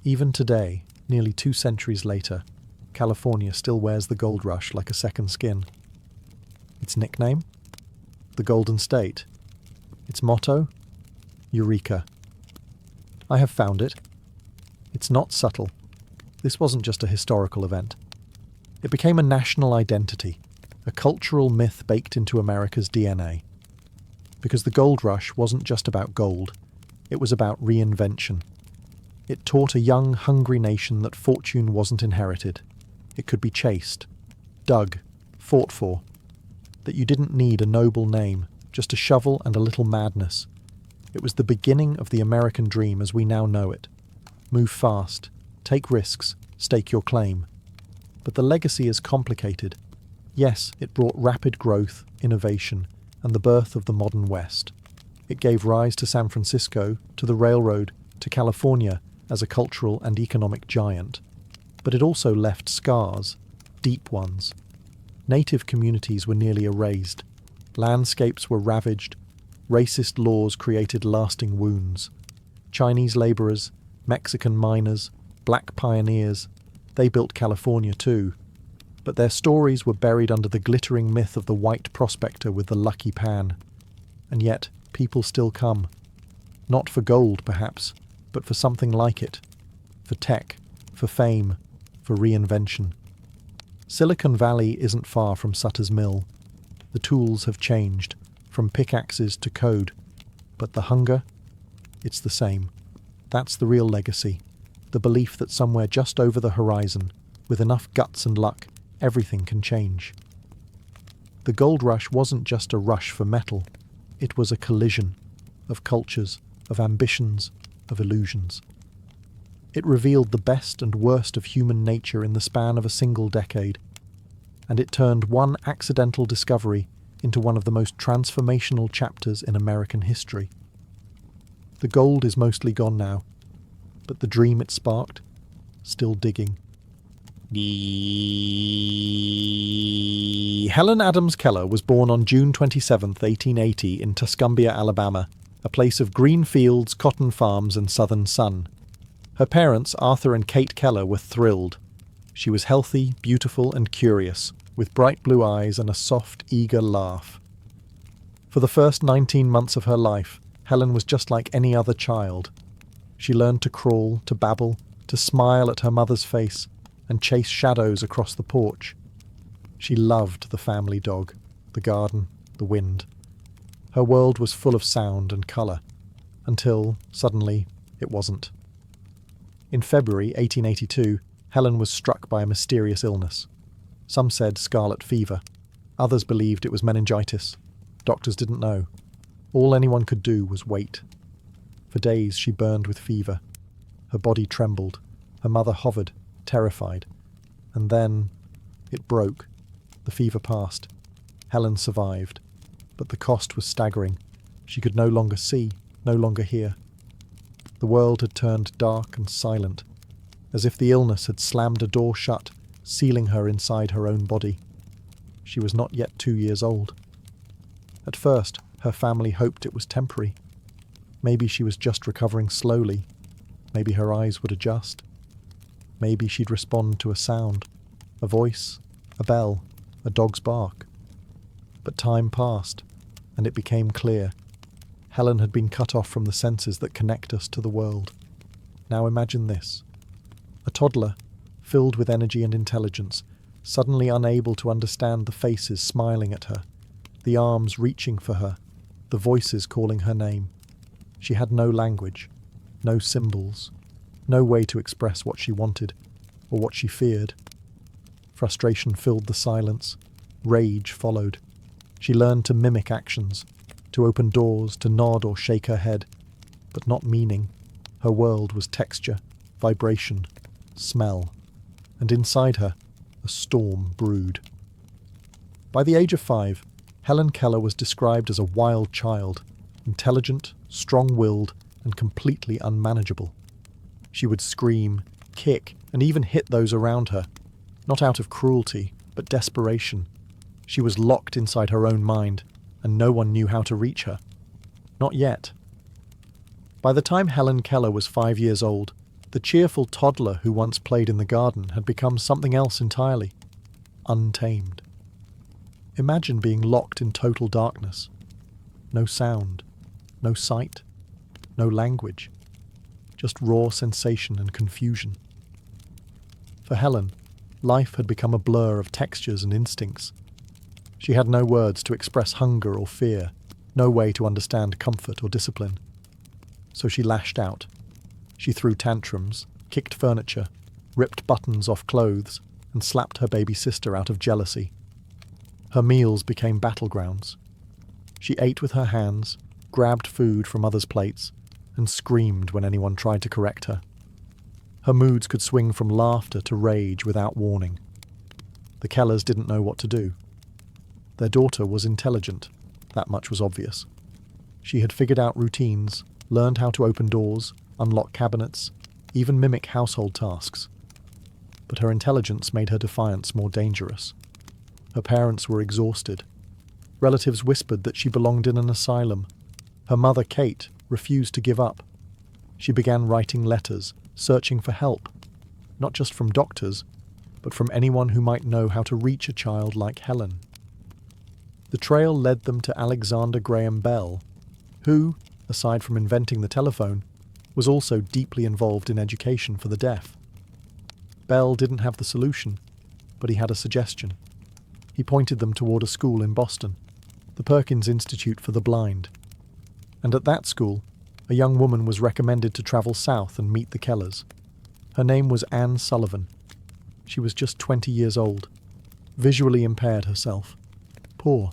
Even today, nearly 2 centuries later, California still wears the gold rush like a second skin. Its nickname? The Golden State. Its motto? Eureka. I have found it. It's not subtle. This wasn't just a historical event. It became a national identity, a cultural myth baked into America's DNA. Because the gold rush wasn't just about gold, it was about reinvention. It taught a young, hungry nation that fortune wasn't inherited. It could be chased, dug, fought for. That you didn't need a noble name, just a shovel and a little madness. It was the beginning of the American dream as we now know it. Move fast, take risks, stake your claim. But the legacy is complicated. Yes, it brought rapid growth, innovation, and the birth of the modern West. It gave rise to San Francisco, to the railroad, to California as a cultural and economic giant. But it also left scars, deep ones. Native communities were nearly erased. Landscapes were ravaged. Racist laws created lasting wounds. Chinese laborers, Mexican miners, black pioneers, they built California too. But their stories were buried under the glittering myth of the white prospector with the lucky pan. And yet, people still come. Not for gold, perhaps, but for something like it. For tech, for fame, for reinvention. Silicon Valley isn't far from Sutter's Mill. The tools have changed, from pickaxes to code. But the hunger? It's the same. That's the real legacy. The belief that somewhere just over the horizon, with enough guts and luck, everything can change. The gold rush wasn't just a rush for metal. It was a collision of cultures, of ambitions, of illusions. It revealed the best and worst of human nature in the span of a single decade, and it turned one accidental discovery into one of the most transformational chapters in American history. The gold is mostly gone now, but the dream it sparked, still digging. Helen Adams Keller was born on June 27, 1880, in Tuscumbia, Alabama, a place of green fields, cotton farms, and southern sun. Her parents, Arthur and Kate Keller, were thrilled. She was healthy, beautiful, and curious, with bright blue eyes and a soft, eager laugh. For the first 19 months of her life, Helen was just like any other child. She learned to crawl, to babble, to smile at her mother's face, and chase shadows across the porch. She loved the family dog, the garden, the wind. Her world was full of sound and colour, until, suddenly, it wasn't. In February 1882, Helen was struck by a mysterious illness. Some said scarlet fever. Others believed it was meningitis. Doctors didn't know. All anyone could do was wait. For days she burned with fever. Her body trembled. Her mother hovered, terrified. And then it broke. The fever passed. Helen survived. But the cost was staggering. She could no longer see, no longer hear. The world had turned dark and silent, as if the illness had slammed a door shut, sealing her inside her own body. She was not yet 2 years old. At first, her family hoped it was temporary. Maybe she was just recovering slowly. Maybe her eyes would adjust. Maybe she'd respond to a sound, a voice, a bell, a dog's bark. But time passed, and it became clear. Helen had been cut off from the senses that connect us to the world. Now imagine this. A toddler, filled with energy and intelligence, suddenly unable to understand the faces smiling at her, the arms reaching for her, the voices calling her name. She had no language, no symbols, no way to express what she wanted or what she feared. Frustration filled the silence. Rage followed. She learned to mimic actions, to open doors, to nod or shake her head, but not meaning. Her world was texture, vibration, smell, and inside her, a storm brewed. By the age of 5, Helen Keller was described as a wild child, intelligent, strong-willed, and completely unmanageable. She would scream, kick, and even hit those around her, not out of cruelty, but desperation. She was locked inside her own mind, and no one knew how to reach her. Not yet. By the time Helen Keller was 5 years old, the cheerful toddler who once played in the garden had become something else entirely. Untamed. Imagine being locked in total darkness. No sound, no sight, no language. Just raw sensation and confusion. For Helen, life had become a blur of textures and instincts. She had no words to express hunger or fear, no way to understand comfort or discipline. So she lashed out. She threw tantrums, kicked furniture, ripped buttons off clothes, and slapped her baby sister out of jealousy. Her meals became battlegrounds. She ate with her hands, grabbed food from others' plates, and screamed when anyone tried to correct her. Her moods could swing from laughter to rage without warning. The Kellers didn't know what to do. Their daughter was intelligent, that much was obvious. She had figured out routines, learned how to open doors, unlock cabinets, even mimic household tasks. But her intelligence made her defiance more dangerous. Her parents were exhausted. Relatives whispered that she belonged in an asylum. Her mother, Kate, refused to give up. She began writing letters, searching for help, not just from doctors, but from anyone who might know how to reach a child like Helen. The trail led them to Alexander Graham Bell, who, aside from inventing the telephone, was also deeply involved in education for the deaf. Bell didn't have the solution, but he had a suggestion. He pointed them toward a school in Boston, the Perkins Institute for the Blind. And at that school, a young woman was recommended to travel south and meet the Kellers. Her name was Anne Sullivan. She was just 20 years old, visually impaired herself, poor,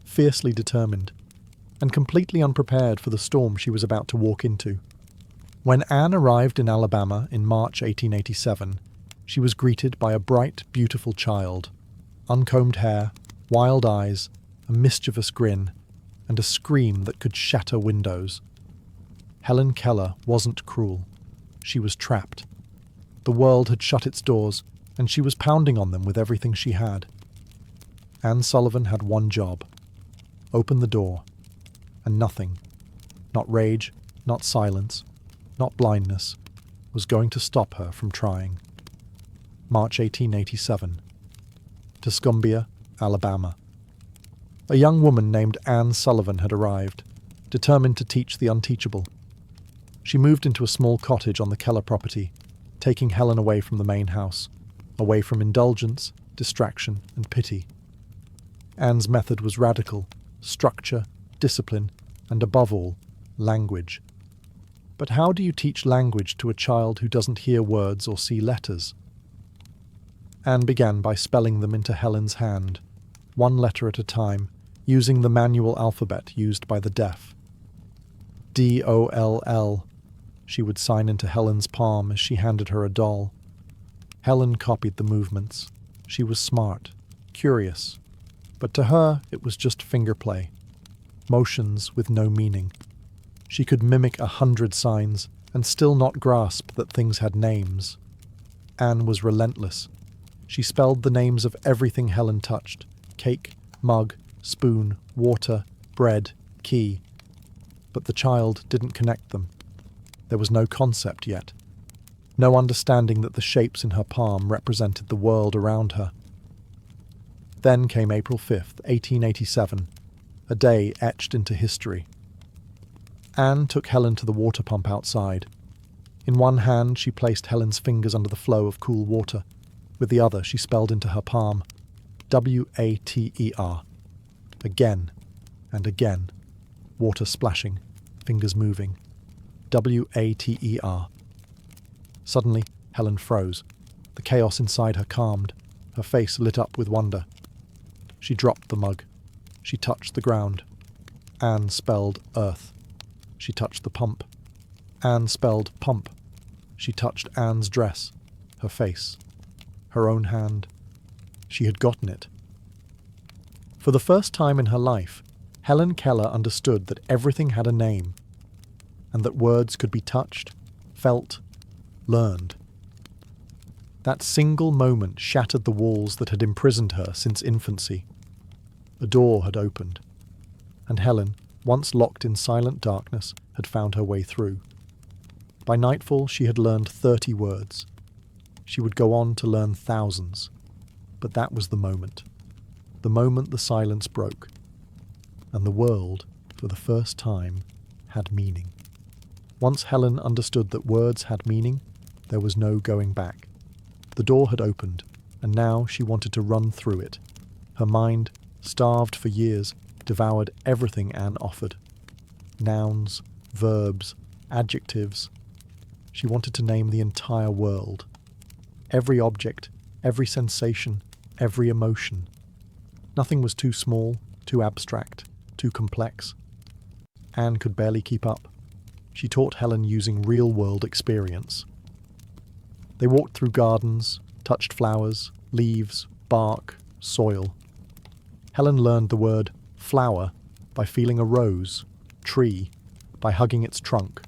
fiercely determined, and completely unprepared for the storm she was about to walk into. When Anne arrived in Alabama in March 1887, she was greeted by a bright, beautiful child, uncombed hair, wild eyes, a mischievous grin, and a scream that could shatter windows. Helen Keller wasn't cruel. She was trapped. The world had shut its doors, and she was pounding on them with everything she had. Anne Sullivan had one job: open the door. And nothing, not rage, not silence, not blindness, was going to stop her from trying. March 1887. Tuscumbia, Alabama. A young woman named Anne Sullivan had arrived, determined to teach the unteachable. She moved into a small cottage on the Keller property, taking Helen away from the main house, away from indulgence, distraction, and pity. Anne's method was radical: structure, discipline, and above all, language. But how do you teach language to a child who doesn't hear words or see letters? Anne began by spelling them into Helen's hand, one letter at a time, using the manual alphabet used by the deaf. D-O-L-L, she would sign into Helen's palm as she handed her a doll. Helen copied the movements. She was smart, curious, but to her it was just finger play, motions with no meaning. She could mimic 100 signs and still not grasp that things had names. Anne was relentless. She spelled the names of everything Helen touched: cake, mug, spoon, water, bread, key. But the child didn't connect them. There was no concept yet. No understanding that the shapes in her palm represented the world around her. Then came April 5th, 1887, a day etched into history. Anne took Helen to the water pump outside. In one hand she placed Helen's fingers under the flow of cool water. With the other she spelled into her palm, W-A-T-E-R. Again and again. Water splashing, fingers moving. Water. Suddenly, Helen froze. The chaos inside her calmed. Her face lit up with wonder. She dropped the mug. She touched the ground. Anne spelled earth. She touched the pump. Anne spelled pump. She touched Anne's dress, her face, her own hand. She had gotten it. For the first time in her life, Helen Keller understood that everything had a name, and that words could be touched, felt, learned. That single moment shattered the walls that had imprisoned her since infancy. A door had opened, and Helen, once locked in silent darkness, had found her way through. By nightfall she had learned 30 words. She would go on to learn thousands. But that was the moment the silence broke, and the world, for the first time, had meaning. Once Helen understood that words had meaning, there was no going back. The door had opened, and now she wanted to run through it. Her mind, starved for years, devoured everything Anne offered. Nouns, verbs, adjectives. She wanted to name the entire world. Every object, every sensation, every emotion. Nothing was too small, too abstract, too complex. Anne could barely keep up. She taught Helen using real-world experience. They walked through gardens, touched flowers, leaves, bark, soil. Helen learned the word flower by feeling a rose, tree, by hugging its trunk,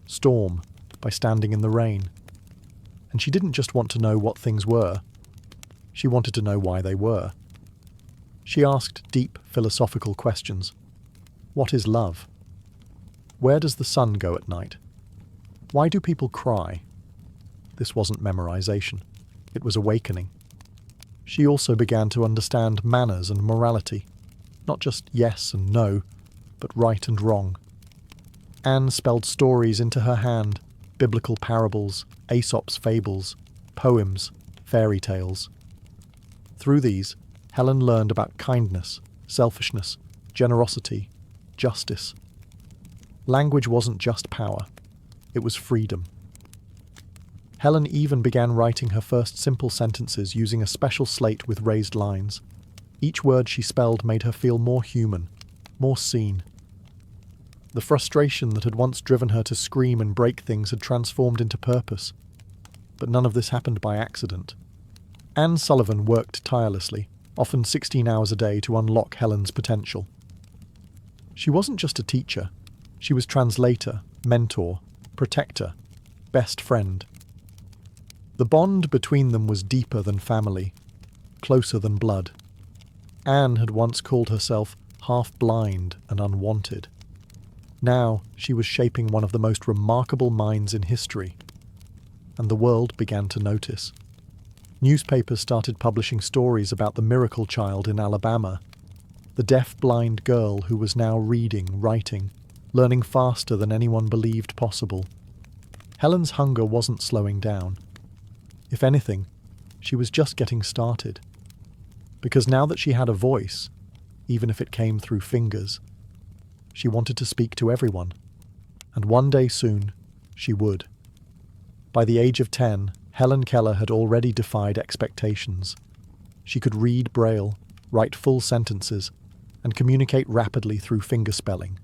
storm, by standing in the rain. And she didn't just want to know what things were. She wanted to know why they were. She asked deep philosophical questions. What is love? Where does the sun go at night? Why do people cry? This wasn't memorization. It was awakening. She also began to understand manners and morality. Not just yes and no, but right and wrong. Anne spelled stories into her hand, biblical parables, Aesop's fables, poems, fairy tales. Through these, Helen learned about kindness, selfishness, generosity, justice. Language wasn't just power, it was freedom. Helen even began writing her first simple sentences using a special slate with raised lines. Each word she spelled made her feel more human, more seen. The frustration that had once driven her to scream and break things had transformed into purpose. But none of this happened by accident. Anne Sullivan worked tirelessly, often 16 hours a day, to unlock Helen's potential. She wasn't just a teacher. She was translator, mentor, protector, best friend. The bond between them was deeper than family, closer than blood. Anne had once called herself half-blind and unwanted. Now she was shaping one of the most remarkable minds in history, and the world began to notice. Newspapers started publishing stories about the miracle child in Alabama, the deaf-blind girl who was now reading, writing, learning faster than anyone believed possible. Helen's hunger wasn't slowing down. If anything, she was just getting started. Because now that she had a voice, even if it came through fingers, she wanted to speak to everyone. And one day soon, she would. By the age of 10, Helen Keller had already defied expectations. She could read Braille, write full sentences, and communicate rapidly through fingerspelling.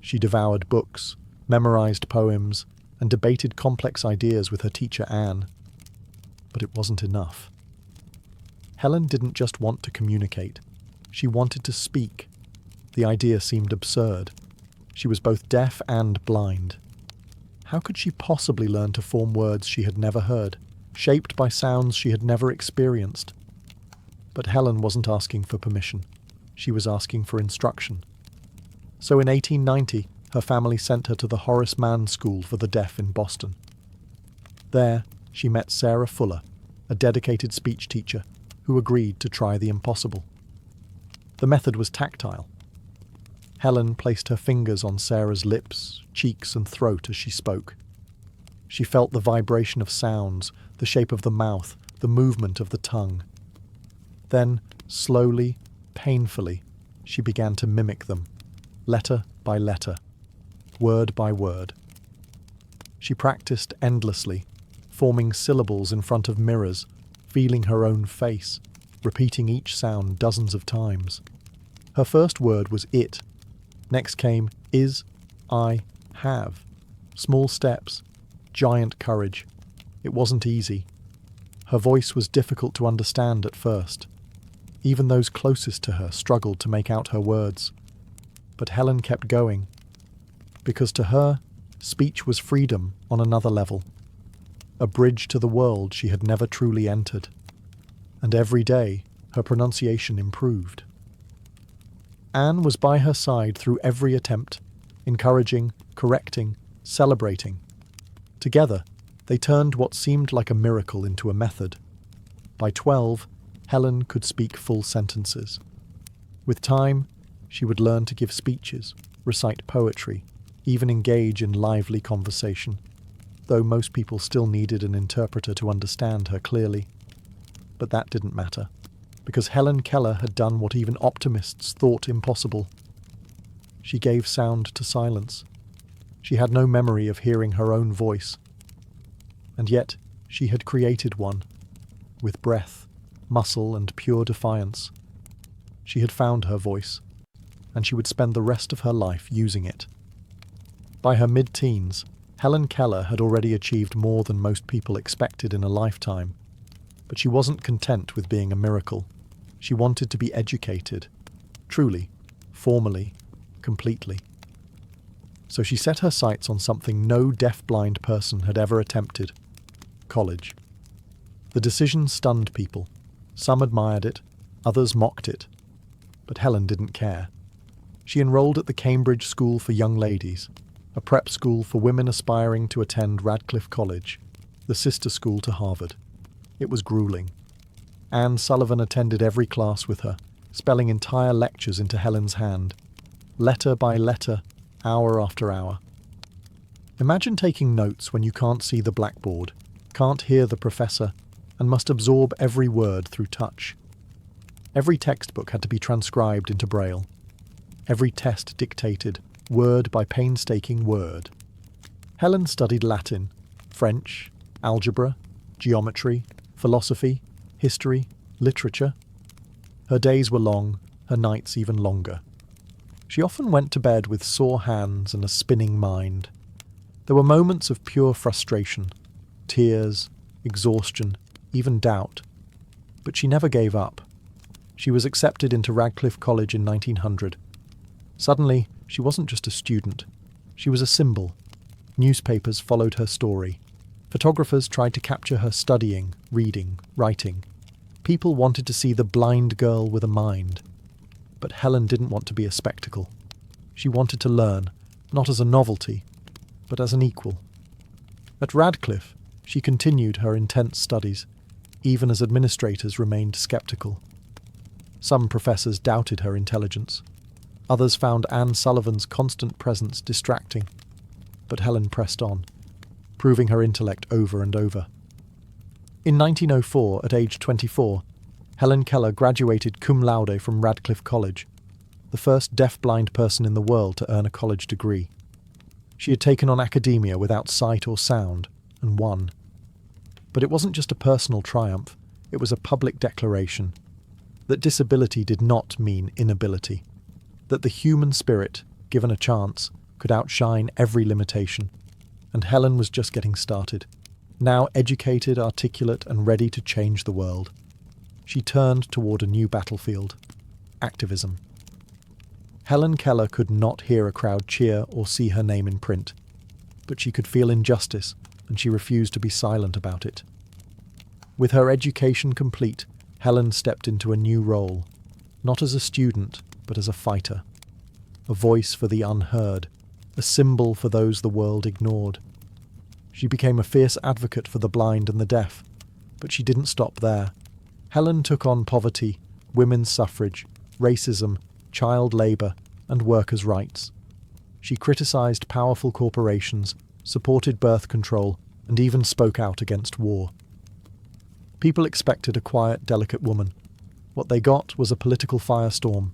She devoured books, memorized poems, and debated complex ideas with her teacher Anne. But it wasn't enough. Helen didn't just want to communicate. She wanted to speak. The idea seemed absurd. She was both deaf and blind. How could she possibly learn to form words she had never heard, shaped by sounds she had never experienced? But Helen wasn't asking for permission. She was asking for instruction. So in 1890, her family sent her to the Horace Mann School for the Deaf in Boston. There, she met Sarah Fuller, a dedicated speech teacher, who agreed to try the impossible. The method was tactile. Helen placed her fingers on Sarah's lips, cheeks, and throat as she spoke. She felt the vibration of sounds, the shape of the mouth, the movement of the tongue. Then, slowly, painfully, she began to mimic them, letter by letter, word by word. She practiced endlessly, forming syllables in front of mirrors, feeling her own face, repeating each sound dozens of times. Her first word was it. Next came is, I, have. Small steps, giant courage. It wasn't easy. Her voice was difficult to understand at first. Even those closest to her struggled to make out her words. But Helen kept going, because to her, speech was freedom on another level, a bridge to the world she had never truly entered. And every day, her pronunciation improved. Anne was by her side through every attempt, encouraging, correcting, celebrating. Together, they turned what seemed like a miracle into a method. By 12, Helen could speak full sentences. With time, she would learn to give speeches, recite poetry, even engage in lively conversation, though most people still needed an interpreter to understand her clearly. But that didn't matter, because Helen Keller had done what even optimists thought impossible. She gave sound to silence. She had no memory of hearing her own voice. And yet, she had created one, with breath, muscle, and pure defiance. She had found her voice, and she would spend the rest of her life using it. By her mid-teens, Helen Keller had already achieved more than most people expected in a lifetime. But she wasn't content with being a miracle. She wanted to be educated, truly, formally, completely. So she set her sights on something no deaf-blind person had ever attempted: college. The decision stunned people. Some admired it, others mocked it. But Helen didn't care. She enrolled at the Cambridge School for Young Ladies, a prep school for women aspiring to attend Radcliffe College, the sister school to Harvard. It was grueling. Anne Sullivan attended every class with her, spelling entire lectures into Helen's hand, letter by letter, hour after hour. Imagine taking notes when you can't see the blackboard, can't hear the professor, and must absorb every word through touch. Every textbook had to be transcribed into Braille. Every test dictated, word by painstaking word. Helen studied Latin, French, algebra, geometry, philosophy, history, literature. Her days were long, her nights even longer. She often went to bed with sore hands and a spinning mind. There were moments of pure frustration, tears, exhaustion, even doubt. But she never gave up. She was accepted into Radcliffe College in 1900. Suddenly, she wasn't just a student. She was a symbol. Newspapers followed her story. Photographers tried to capture her studying, reading, writing. People wanted to see the blind girl with a mind. But Helen didn't want to be a spectacle. She wanted to learn, not as a novelty, but as an equal. At Radcliffe, she continued her intense studies, even as administrators remained skeptical. Some professors doubted her intelligence. Others found Anne Sullivan's constant presence distracting. But Helen pressed on, proving her intellect over and over. In 1904, at age 24, Helen Keller graduated cum laude from Radcliffe College, the first deaf-blind person in the world to earn a college degree. She had taken on academia without sight or sound, and won. But it wasn't just a personal triumph, it was a public declaration that disability did not mean inability, that the human spirit, given a chance, could outshine every limitation. And Helen was just getting started, now educated, articulate, and ready to change the world. She turned toward a new battlefield: activism. Helen Keller could not hear a crowd cheer or see her name in print, but she could feel injustice, and she refused to be silent about it. With her education complete, Helen stepped into a new role, not as a student, but as a fighter. A voice for the unheard, a symbol for those the world ignored. She became a fierce advocate for the blind and the deaf, but she didn't stop there. Helen took on poverty, women's suffrage, racism, child labour, and workers' rights. She criticised powerful corporations, supported birth control, and even spoke out against war. People expected a quiet, delicate woman. What they got was a political firestorm.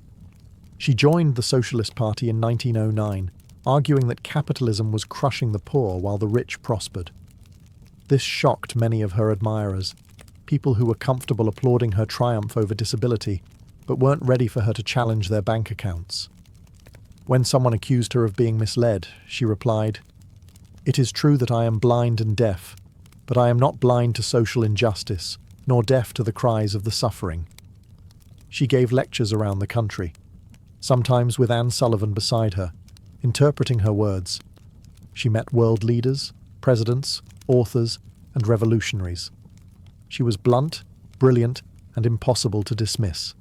She joined the Socialist Party in 1909, arguing that capitalism was crushing the poor while the rich prospered. This shocked many of her admirers, people who were comfortable applauding her triumph over disability, but weren't ready for her to challenge their bank accounts. When someone accused her of being misled, she replied, "It is true that I am blind and deaf, but I am not blind to social injustice, nor deaf to the cries of the suffering." She gave lectures around the country, sometimes with Anne Sullivan beside her, interpreting her words. She met world leaders, presidents, authors, and revolutionaries. She was blunt, brilliant, and impossible to dismiss.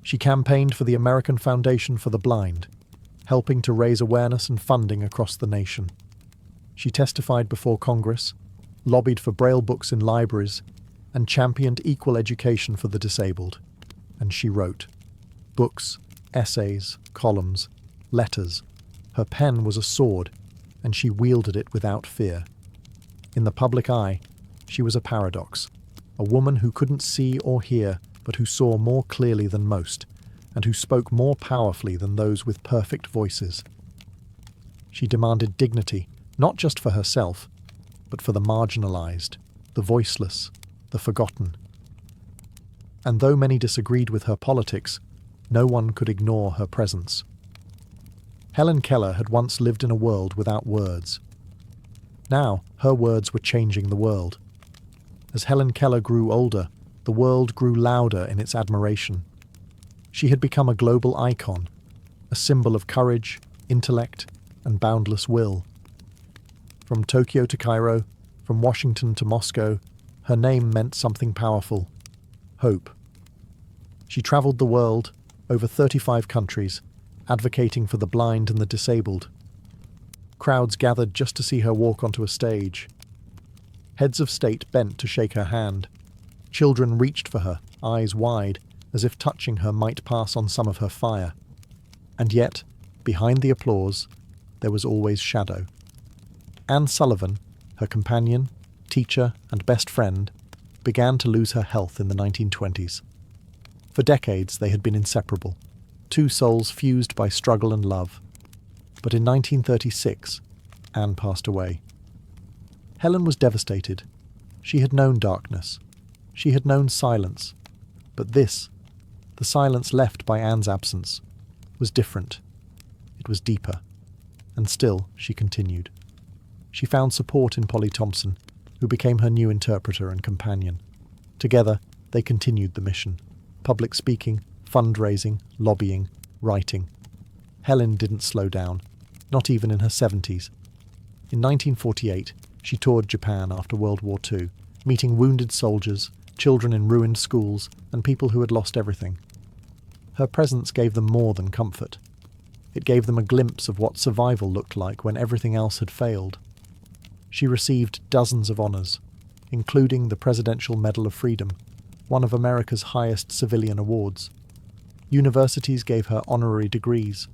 She campaigned for the American Foundation for the Blind, helping to raise awareness and funding across the nation. She testified before Congress, lobbied for Braille books in libraries, and championed equal education for the disabled. And she wrote books, essays, columns, letters. Her pen was a sword, and she wielded it without fear. In the public eye, she was a paradox, a woman who couldn't see or hear, but who saw more clearly than most, and who spoke more powerfully than those with perfect voices. She demanded dignity, not just for herself, but for the marginalized, the voiceless, the forgotten. And though many disagreed with her politics, no one could ignore her presence. Helen Keller had once lived in a world without words. Now, her words were changing the world. As Helen Keller grew older, the world grew louder in its admiration. She had become a global icon, a symbol of courage, intellect, and boundless will. From Tokyo to Cairo, from Washington to Moscow, her name meant something powerful: hope. She traveled the world, over 35 countries, advocating for the blind and the disabled. Crowds gathered just to see her walk onto a stage. Heads of state bent to shake her hand. Children reached for her, eyes wide, as if touching her might pass on some of her fire. And yet, behind the applause, there was always shadow. Anne Sullivan, her companion, teacher, and best friend, began to lose her health in the 1920s. For decades they had been inseparable, two souls fused by struggle and love. But in 1936, Anne passed away. Helen was devastated. She had known darkness. She had known silence. But this, the silence left by Anne's absence, was different. It was deeper. And still, she continued. She found support in Polly Thompson, who became her new interpreter and companion. Together, they continued the mission. Public speaking, fundraising, lobbying, writing. Helen didn't slow down, not even in her 70s. In 1948, she toured Japan after World War II, meeting wounded soldiers, children in ruined schools, and people who had lost everything. Her presence gave them more than comfort. It gave them a glimpse of what survival looked like when everything else had failed. She received dozens of honors, including the Presidential Medal of Freedom, one of America's highest civilian awards. Universities gave her honorary degrees.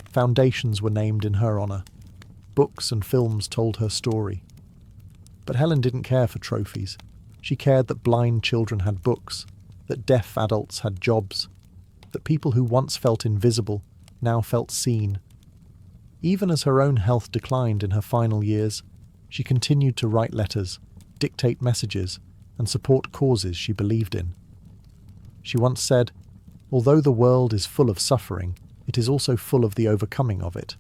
Foundations were named in her honor. Books and films told her story. But Helen didn't care for trophies. She cared that blind children had books, that deaf adults had jobs, that people who once felt invisible now felt seen. Even as her own health declined in her final years, she continued to write letters, dictate messages, and support causes she believed in. She once said, "Although the world is full of suffering, it is also full of the overcoming of it."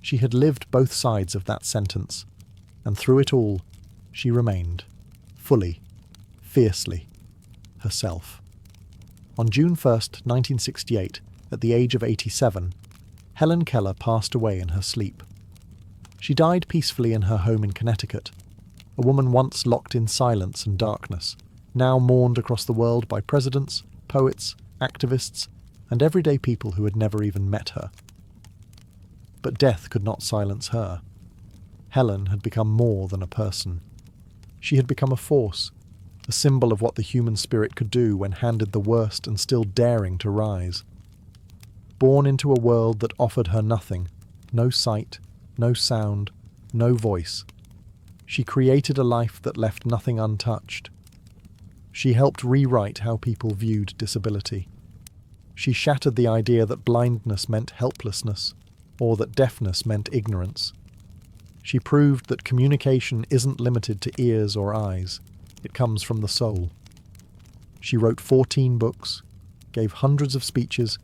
She had lived both sides of that sentence, and through it all, she remained, fully, fiercely, herself. On June 1st, 1968, at the age of 87, Helen Keller passed away in her sleep. She died peacefully in her home in Connecticut, a woman once locked in silence and darkness, now mourned across the world by presidents, poets, activists, and everyday people who had never even met her. But death could not silence her. Helen had become more than a person. She had become a force, a symbol of what the human spirit could do when handed the worst and still daring to rise. Born into a world that offered her nothing, no sight, no sound, no voice, she created a life that left nothing untouched. She helped rewrite how people viewed disability. She shattered the idea that blindness meant helplessness, or that deafness meant ignorance. She proved that communication isn't limited to ears or eyes. It comes from the soul. She wrote 14 books, gave hundreds of speeches,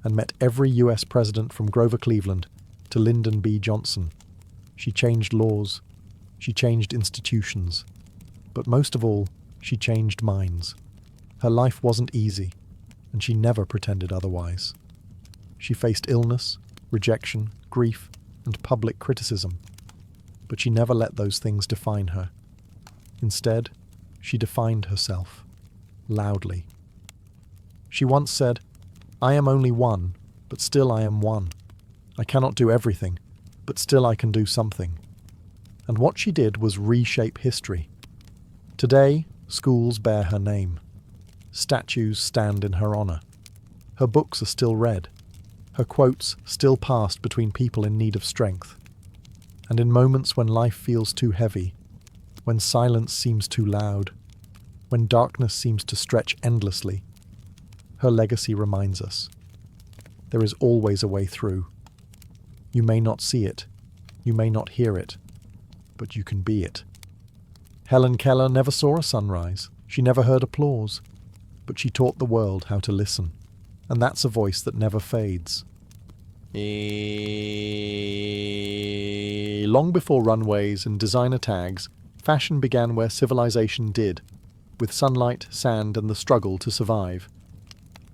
and met every US president from Grover Cleveland to Lyndon B. Johnson. She changed laws. She changed institutions. But most of all, she changed minds. Her life wasn't easy, and she never pretended otherwise. She faced illness, rejection, grief, and public criticism. But she never let those things define her. Instead, she defined herself, loudly. She once said, "I am only one, but still I am one. I cannot do everything, but still I can do something." And what she did was reshape history. Today, schools bear her name. Statues stand in her honor. Her books are still read. Her quotes still passed between people in need of strength. And in moments when life feels too heavy, when silence seems too loud, when darkness seems to stretch endlessly, her legacy reminds us. There is always a way through. You may not see it, you may not hear it, but you can be it. Helen Keller never saw a sunrise, she never heard applause, but she taught the world how to listen, and that's a voice that never fades. Long before runways and designer tags, fashion began where civilization did, with sunlight, sand, and the struggle to survive.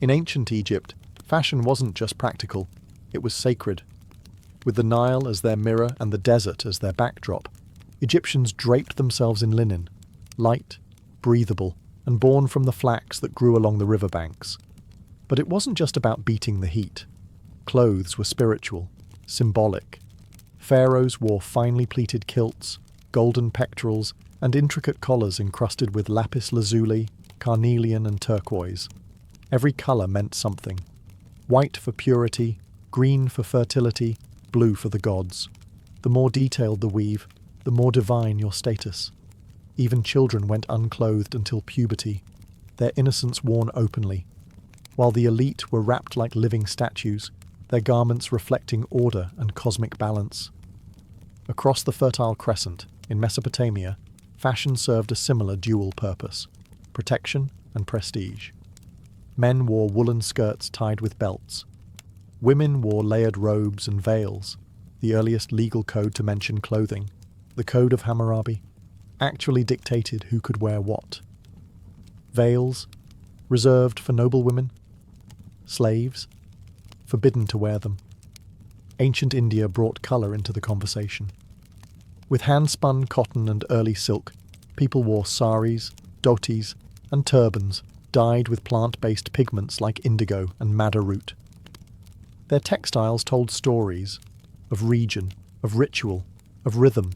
In ancient Egypt, fashion wasn't just practical, it was sacred. With the Nile as their mirror and the desert as their backdrop, Egyptians draped themselves in linen, light, breathable, and born from the flax that grew along the riverbanks. But it wasn't just about beating the heat. Clothes were spiritual, symbolic. Pharaohs wore finely pleated kilts, golden pectorals, and intricate collars encrusted with lapis lazuli, carnelian, and turquoise. Every colour meant something. White for purity, green for fertility, blue for the gods. The more detailed the weave, the more divine your status. Even children went unclothed until puberty, their innocence worn openly, while the elite were wrapped like living statues, their garments reflecting order and cosmic balance. Across the Fertile Crescent, in Mesopotamia, fashion served a similar dual purpose: protection and prestige. Men wore woolen skirts tied with belts. Women wore layered robes and veils, the earliest legal code to mention clothing. The Code of Hammurabi actually dictated who could wear what. Veils, reserved for noble women. Slaves, forbidden to wear them. Ancient India brought colour into the conversation. With hand-spun cotton and early silk, people wore saris, dhotis, and turbans dyed with plant-based pigments like indigo and madder root. Their textiles told stories of region, of ritual, of rhythm.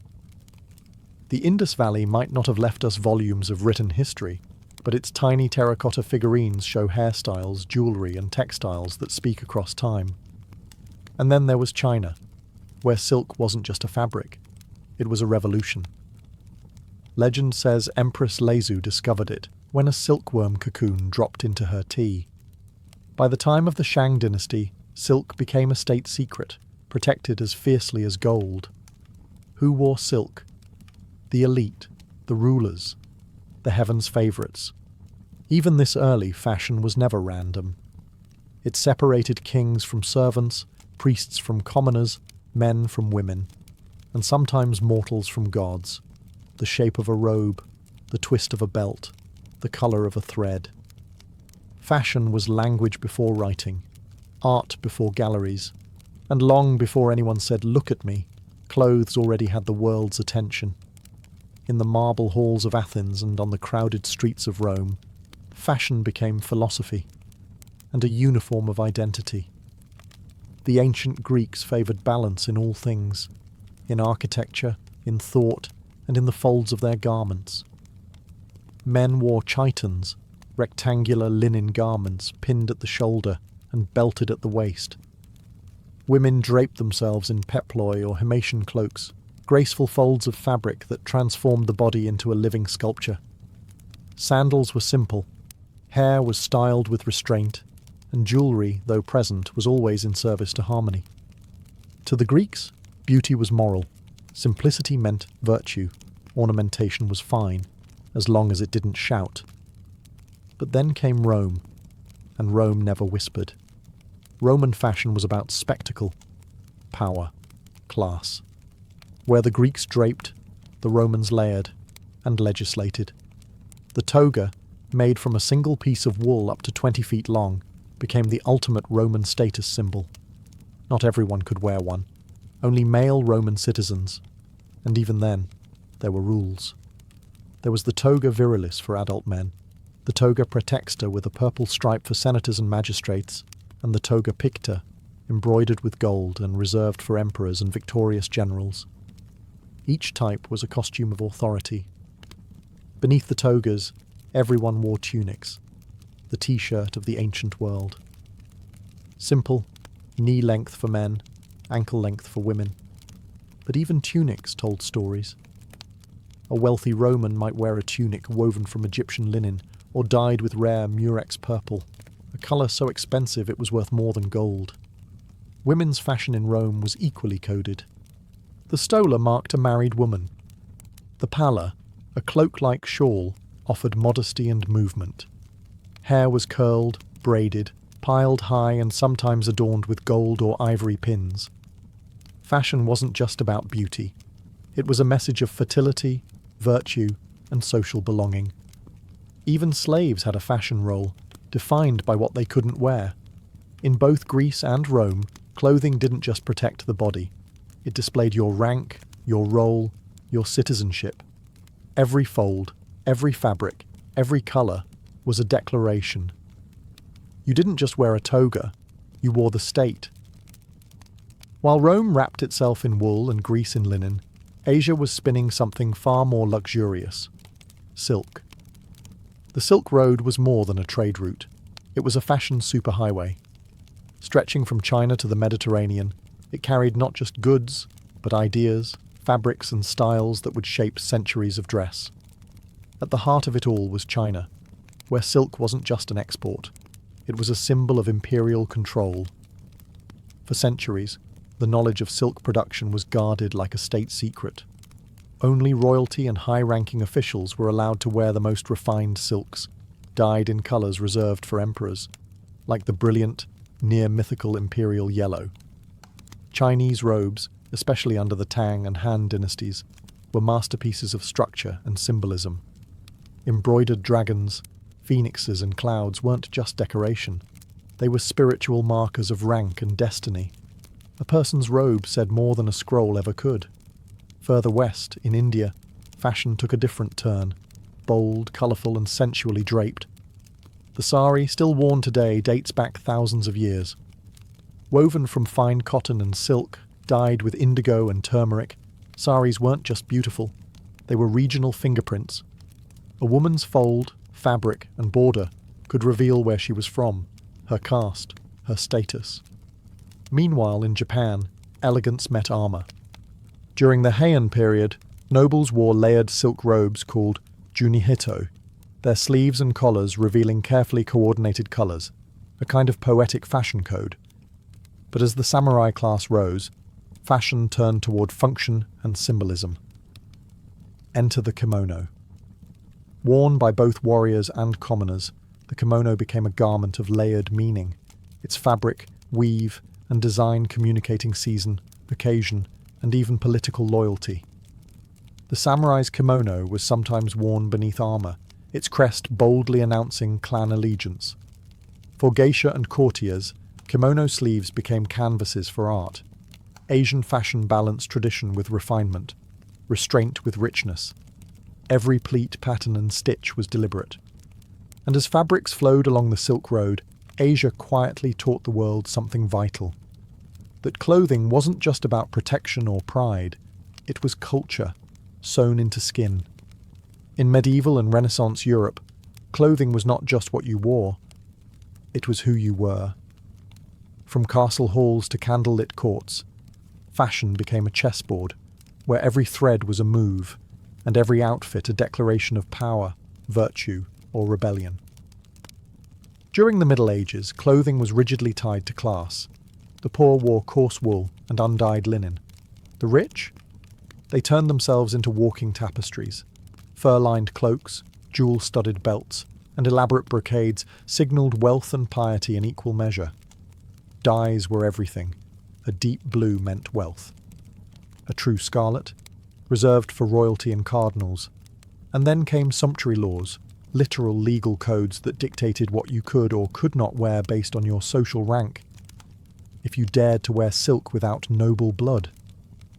The Indus Valley might not have left us volumes of written history, but its tiny terracotta figurines show hairstyles, jewellery, and textiles that speak across time. And then there was China, where silk wasn't just a fabric, it was a revolution. Legend says Empress Lezu discovered it when a silkworm cocoon dropped into her tea. By the time of the Shang dynasty, silk became a state secret, protected as fiercely as gold. Who wore silk? The elite, the rulers, the heavens' favourites. Even this early, fashion was never random. It separated kings from servants, priests from commoners, men from women, and sometimes mortals from gods. The shape of a robe, the twist of a belt, the colour of a thread. Fashion was language before writing, art before galleries, and long before anyone said, "Look at me," clothes already had the world's attention. In the marble halls of Athens and on the crowded streets of Rome, fashion became philosophy and a uniform of identity. The ancient Greeks favoured balance in all things, in architecture, in thought, and in the folds of their garments. Men wore chitons, rectangular linen garments pinned at the shoulder and belted at the waist. Women draped themselves in peploi or Himation cloaks, graceful folds of fabric that transformed the body into a living sculpture. Sandals were simple. Hair was styled with restraint. and jewellery, though present, was always in service to harmony. To the Greeks, beauty was moral. Simplicity meant virtue. Ornamentation was fine, as long as it didn't shout. But then came Rome, and Rome never whispered. Roman fashion was about spectacle, power, class. Where the Greeks draped, the Romans layered and legislated. The toga, made from a single piece of wool up to 20 feet long, became the ultimate Roman status symbol. Not everyone could wear one, only male Roman citizens, and even then, there were rules. There was the toga virilis for adult men, the toga praetexta with a purple stripe for senators and magistrates, and the toga picta, embroidered with gold and reserved for emperors and victorious generals. Each type was a costume of authority. Beneath the togas, everyone wore tunics, the t-shirt of the ancient world. Simple, knee-length for men, ankle-length for women. But even tunics told stories. A wealthy Roman might wear a tunic woven from Egyptian linen or dyed with rare murex purple, a colour so expensive it was worth more than gold. Women's fashion in Rome was equally coded. The stola marked a married woman. The palla, a cloak-like shawl, offered modesty and movement. Hair was curled, braided, piled high and sometimes adorned with gold or ivory pins. Fashion wasn't just about beauty. It was a message of fertility, virtue, and social belonging. Even slaves had a fashion role, defined by what they couldn't wear. In both Greece and Rome, clothing didn't just protect the body. It displayed your rank, your role, your citizenship. Every fold, every fabric, every colour was a declaration. You didn't just wear a toga, you wore the state. While Rome wrapped itself in wool and Greece in linen, Asia was spinning something far more luxurious: silk. The Silk Road was more than a trade route. It was a fashion superhighway. Stretching from China to the Mediterranean, it carried not just goods, but ideas, fabrics and styles that would shape centuries of dress. At the heart of it all was China, where silk wasn't just an export. It was a symbol of imperial control. For centuries, the knowledge of silk production was guarded like a state secret. Only royalty and high-ranking officials were allowed to wear the most refined silks, dyed in colours reserved for emperors, like the brilliant, near-mythical imperial yellow. Chinese robes, especially under the Tang and Han dynasties, were masterpieces of structure and symbolism. Embroidered dragons, phoenixes and clouds weren't just decoration. They were spiritual markers of rank and destiny. A person's robe said more than a scroll ever could. Further west, in India, fashion took a different turn, bold, colourful and sensually draped. The sari, still worn today, dates back thousands of years. Woven from fine cotton and silk, dyed with indigo and turmeric, saris weren't just beautiful, they were regional fingerprints. A woman's fold, fabric and border could reveal where she was from, her caste, her status. Meanwhile, in Japan, elegance met armour. During the Heian period, nobles wore layered silk robes called junihito, their sleeves and collars revealing carefully coordinated colours, a kind of poetic fashion code. But as the samurai class rose, fashion turned toward function and symbolism. Enter the kimono. Worn by both warriors and commoners, the kimono became a garment of layered meaning, its fabric, weave, and design communicating season, occasion, and even political loyalty. The samurai's kimono was sometimes worn beneath armour, its crest boldly announcing clan allegiance. For geisha and courtiers, kimono sleeves became canvases for art. Asian fashion balanced tradition with refinement, restraint with richness. Every pleat, pattern and stitch was deliberate. And as fabrics flowed along the Silk Road, Asia quietly taught the world something vital. That clothing wasn't just about protection or pride, it was culture, sewn into skin. In medieval and Renaissance Europe, clothing was not just what you wore, it was who you were. From castle halls to candlelit courts, fashion became a chessboard, where every thread was a move, and every outfit a declaration of power, virtue, or rebellion. During the Middle Ages, clothing was rigidly tied to class. The poor wore coarse wool and undyed linen. The rich? They turned themselves into walking tapestries. Fur-lined cloaks, jewel-studded belts, and elaborate brocades signalled wealth and piety in equal measure. Dyes were everything. A deep blue meant wealth. A true scarlet, reserved for royalty and cardinals. And then came sumptuary laws, literal legal codes that dictated what you could or could not wear based on your social rank. If you dared to wear silk without noble blood,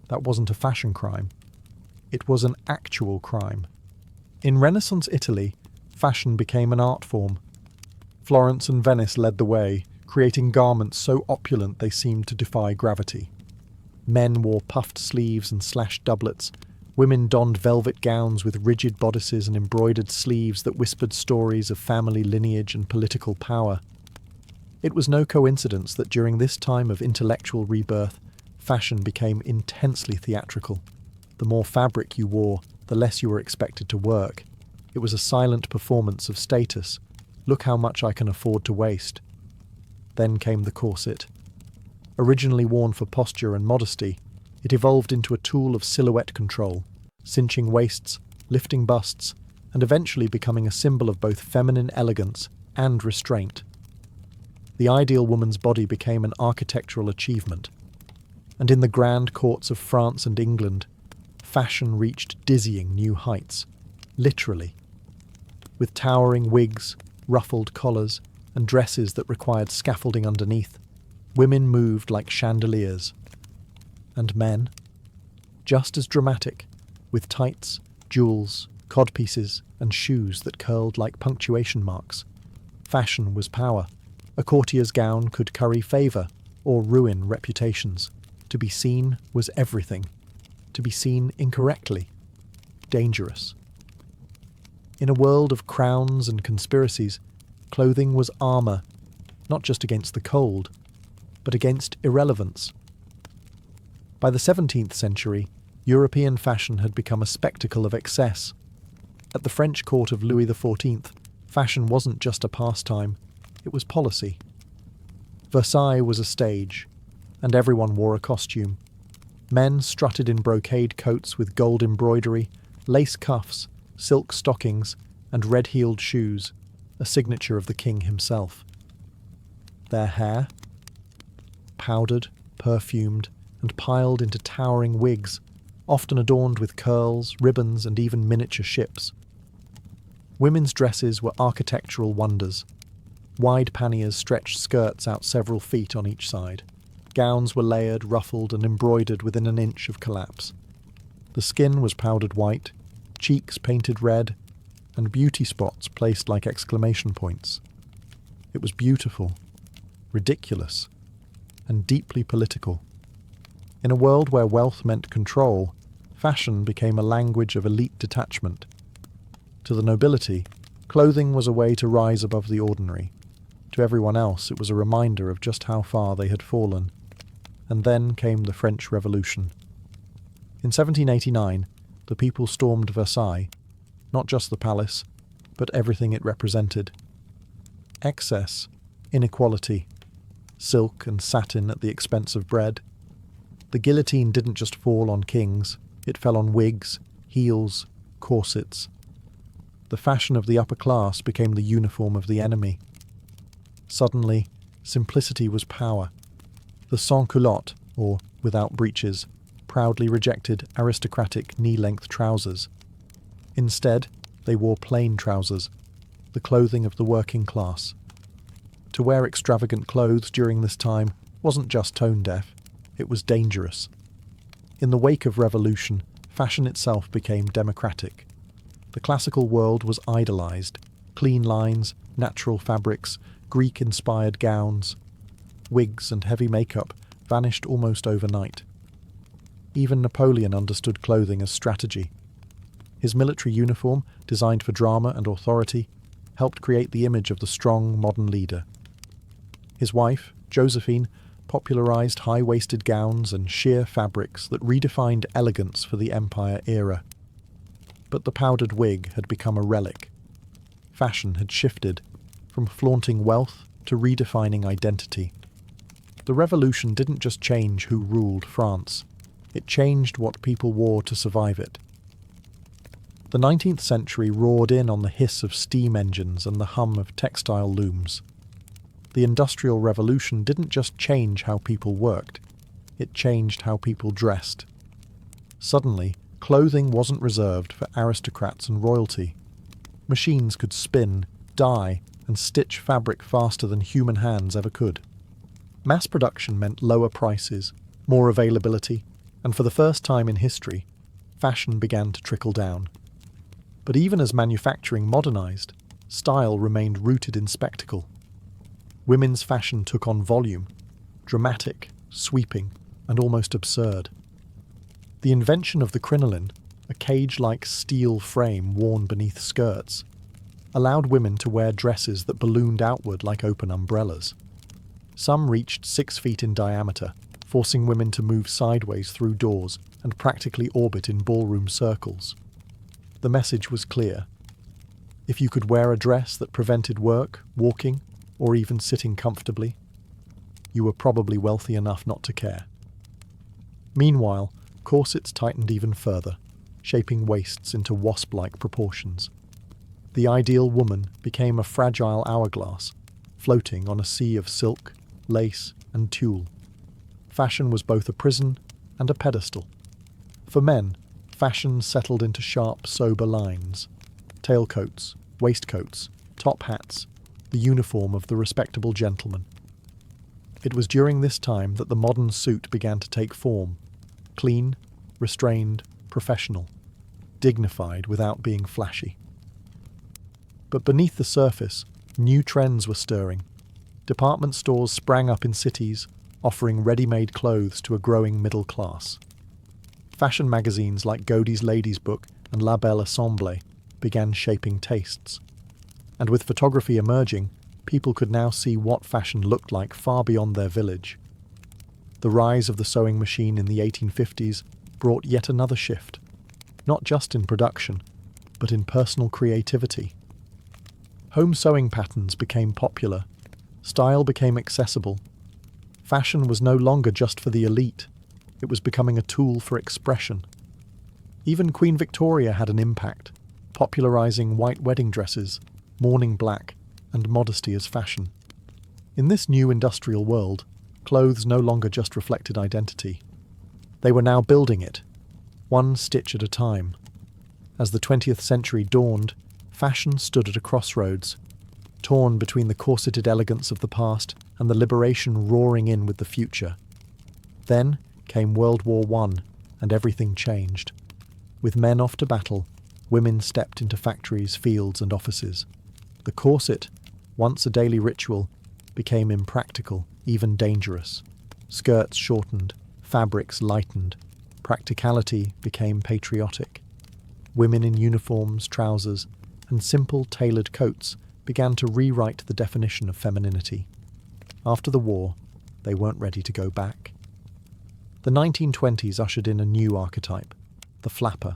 that wasn't a fashion crime. It was an actual crime. In Renaissance Italy, fashion became an art form. Florence and Venice led the way, creating garments so opulent they seemed to defy gravity. Men wore puffed sleeves and slashed doublets. Women donned velvet gowns with rigid bodices and embroidered sleeves that whispered stories of family lineage and political power. It was no coincidence that during this time of intellectual rebirth, fashion became intensely theatrical. The more fabric you wore, the less you were expected to work. It was a silent performance of status. Look how much I can afford to waste. Then came the corset. Originally worn for posture and modesty, it evolved into a tool of silhouette control, cinching waists, lifting busts, and eventually becoming a symbol of both feminine elegance and restraint. The ideal woman's body became an architectural achievement. And in the grand courts of France and England, fashion reached dizzying new heights, literally. With towering wigs, ruffled collars, and dresses that required scaffolding underneath, women moved like chandeliers. And men? Just as dramatic, with tights, jewels, codpieces, and shoes that curled like punctuation marks. Fashion was power. A courtier's gown could curry favour or ruin reputations. To be seen was everything. To be seen incorrectly, dangerous. In a world of crowns and conspiracies, clothing was armour, not just against the cold, but against irrelevance. By the 17th century, European fashion had become a spectacle of excess. At the French court of Louis XIV, fashion wasn't just a pastime, it was policy. Versailles was a stage, and everyone wore a costume. Men strutted in brocade coats with gold embroidery, lace cuffs, silk stockings, and red-heeled shoes, a signature of the king himself. Their hair? Powdered, perfumed, and piled into towering wigs, often adorned with curls, ribbons, and even miniature ships. Women's dresses were architectural wonders. Wide panniers stretched skirts out several feet on each side. Gowns were layered, ruffled, and embroidered within an inch of collapse. The skin was powdered white, cheeks painted red, and beauty spots placed like exclamation points. It was beautiful, ridiculous, and deeply political. In a world where wealth meant control, fashion became a language of elite detachment. To the nobility, clothing was a way to rise above the ordinary. To everyone else, it was a reminder of just how far they had fallen. And then came the French Revolution. In 1789, the people stormed Versailles, not just the palace, but everything it represented. Excess, inequality, silk and satin at the expense of bread. The guillotine didn't just fall on kings, it fell on wigs, heels, corsets. The fashion of the upper class became the uniform of the enemy. Suddenly, simplicity was power. The sans-culotte, or without breeches, proudly rejected aristocratic knee-length trousers. Instead, they wore plain trousers, the clothing of the working class. To wear extravagant clothes during this time wasn't just tone-deaf, it was dangerous. In the wake of revolution, fashion itself became democratic. The classical world was idolized. Clean lines, natural fabrics, Greek-inspired gowns. Wigs and heavy makeup vanished almost overnight. Even Napoleon understood clothing as strategy. His military uniform, designed for drama and authority, helped create the image of the strong modern leader. His wife, Josephine, popularized high-waisted gowns and sheer fabrics that redefined elegance for the Empire era. But the powdered wig had become a relic. Fashion had shifted. from flaunting wealth to redefining identity. The revolution didn't just change who ruled France, it changed what people wore to survive it. The 19th century roared in on the hiss of steam engines and the hum of textile looms. The Industrial Revolution didn't just change how people worked, it changed how people dressed. Suddenly, clothing wasn't reserved for aristocrats and royalty. Machines could spin, dye, and stitch fabric faster than human hands ever could. Mass production meant lower prices, more availability, and for the first time in history, fashion began to trickle down. But even as manufacturing modernized, style remained rooted in spectacle. Women's fashion took on volume, dramatic, sweeping, and almost absurd. The invention of the crinoline, a cage-like steel frame worn beneath skirts, allowed women to wear dresses that ballooned outward like open umbrellas. Some reached 6 feet in diameter, forcing women to move sideways through doors and practically orbit in ballroom circles. The message was clear. If you could wear a dress that prevented work, walking, or even sitting comfortably, you were probably wealthy enough not to care. Meanwhile, corsets tightened even further, shaping waists into wasp-like proportions. The ideal woman became a fragile hourglass, floating on a sea of silk, lace, and tulle. Fashion was both a prison and a pedestal. For men, fashion settled into sharp, sober lines. Tailcoats, waistcoats, top hats, the uniform of the respectable gentleman. It was during this time that the modern suit began to take form. Clean, restrained, professional, dignified without being flashy. But beneath the surface, new trends were stirring. Department stores sprang up in cities, offering ready-made clothes to a growing middle class. Fashion magazines like Godey's Ladies' Book and La Belle Assemblée began shaping tastes. And with photography emerging, people could now see what fashion looked like far beyond their village. The rise of the sewing machine in the 1850s brought yet another shift, not just in production, but in personal creativity. Home sewing patterns became popular, style became accessible. Fashion was no longer just for the elite, it was becoming a tool for expression. Even Queen Victoria had an impact, popularising white wedding dresses, mourning black, and modesty as fashion. In this new industrial world, clothes no longer just reflected identity. They were now building it, one stitch at a time. As the 20th century dawned, fashion stood at a crossroads, torn between the corseted elegance of the past and the liberation roaring in with the future. Then came World War I, and everything changed. With men off to battle, women stepped into factories, fields, and offices. The corset, once a daily ritual, became impractical, even dangerous. Skirts shortened, fabrics lightened, practicality became patriotic. Women in uniforms, trousers, and simple tailored coats began to rewrite the definition of femininity. After the war, they weren't ready to go back. The 1920s ushered in a new archetype, the flapper.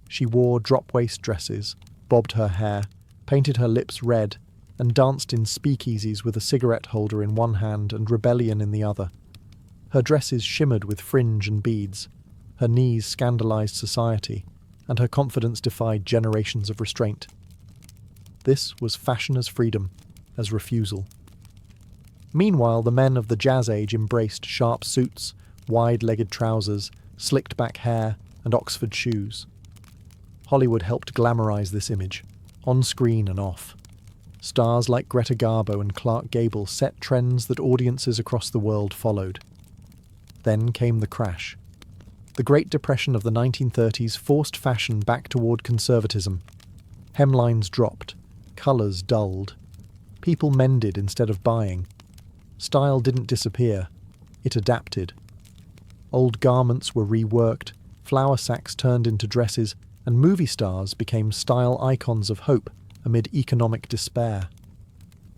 She wore drop-waist dresses, bobbed her hair, painted her lips red, and danced in speakeasies with a cigarette holder in one hand and rebellion in the other. Her dresses shimmered with fringe and beads, her knees scandalized society, and her confidence defied generations of restraint. This was fashion as freedom, as refusal. Meanwhile, the men of the Jazz Age embraced sharp suits, wide-legged trousers, slicked-back hair, and Oxford shoes. Hollywood helped glamorize this image, on screen and off. Stars like Greta Garbo and Clark Gable set trends that audiences across the world followed. Then came the crash. The Great Depression of the 1930s forced fashion back toward conservatism. Hemlines dropped, colours dulled. People mended instead of buying. Style didn't disappear, it adapted. Old garments were reworked, flour sacks turned into dresses, and movie stars became style icons of hope amid economic despair.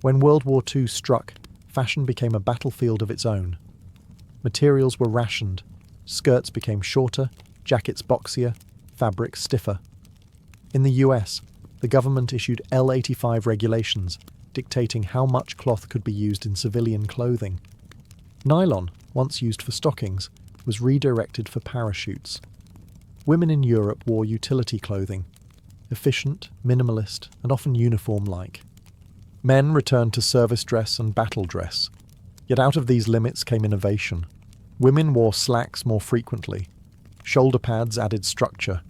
When World War II struck, fashion became a battlefield of its own. Materials were rationed, skirts became shorter, jackets boxier, fabrics stiffer. In the US, the government issued L-85 regulations, dictating how much cloth could be used in civilian clothing. Nylon, once used for stockings, was redirected for parachutes. Women in Europe wore utility clothing, efficient, minimalist, and often uniform-like. Men returned to service dress and battle dress. Yet out of these limits came innovation. Women wore slacks more frequently. Shoulder pads added structure.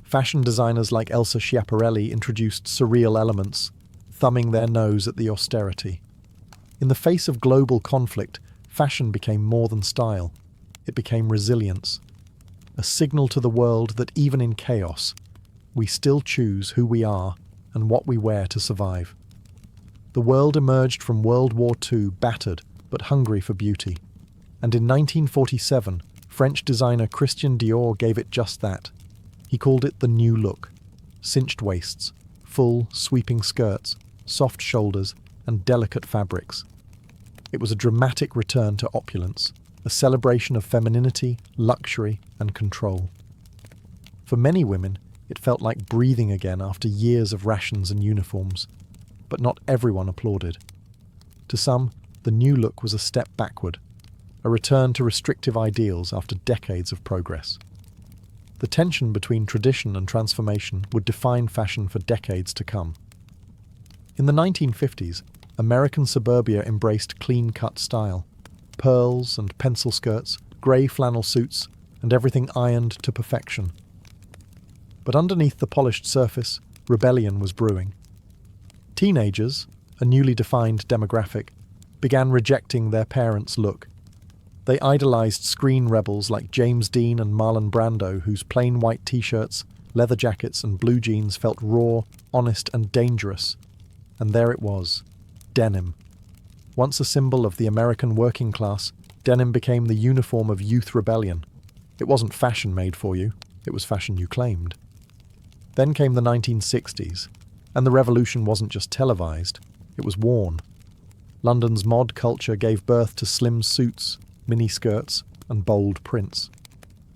Fashion designers like Elsa Schiaparelli introduced surreal elements, thumbing their nose at the austerity. In the face of global conflict, fashion became more than style. It became resilience. A signal to the world that even in chaos, we still choose who we are and what we wear to survive. The world emerged from World War II battered but hungry for beauty. And in 1947, French designer Christian Dior gave it just that. He called it the new look. Cinched waists, full, sweeping skirts, soft shoulders, and delicate fabrics. It was a dramatic return to opulence, a celebration of femininity, luxury, and control. For many women, it felt like breathing again after years of rations and uniforms. But not everyone applauded. To some, the new look was a step backward, a return to restrictive ideals after decades of progress. The tension between tradition and transformation would define fashion for decades to come. In the 1950s, American suburbia embraced clean-cut style. Pearls and pencil skirts, grey flannel suits, and everything ironed to perfection. But underneath the polished surface, rebellion was brewing. Teenagers, a newly defined demographic, began rejecting their parents' look. They idolized screen rebels like James Dean and Marlon Brando, whose plain white t-shirts, leather jackets and blue jeans felt raw, honest and dangerous. And there it was, denim. Once a symbol of the American working class, denim became the uniform of youth rebellion. It wasn't fashion made for you, it was fashion you claimed. Then came the 1960s, and the revolution wasn't just televised, it was worn. London's mod culture gave birth to slim suits, mini-skirts, and bold prints.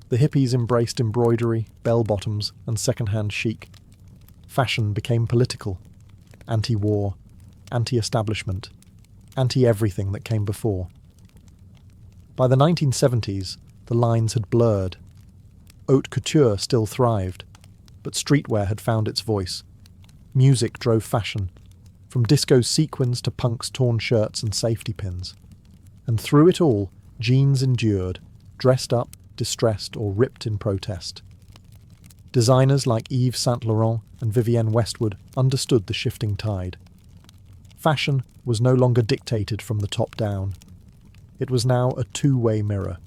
The hippies embraced embroidery, bell-bottoms, and second-hand chic. Fashion became political, anti-war, anti-establishment, anti-everything that came before. By the 1970s, the lines had blurred. Haute couture still thrived, but streetwear had found its voice. Music drove fashion, from disco sequins to punk's torn shirts and safety pins. And through it all, jeans endured, dressed up, distressed, or ripped in protest. Designers like Yves Saint Laurent and Vivienne Westwood understood the shifting tide. Fashion was no longer dictated from the top down. It was now a two-way mirror,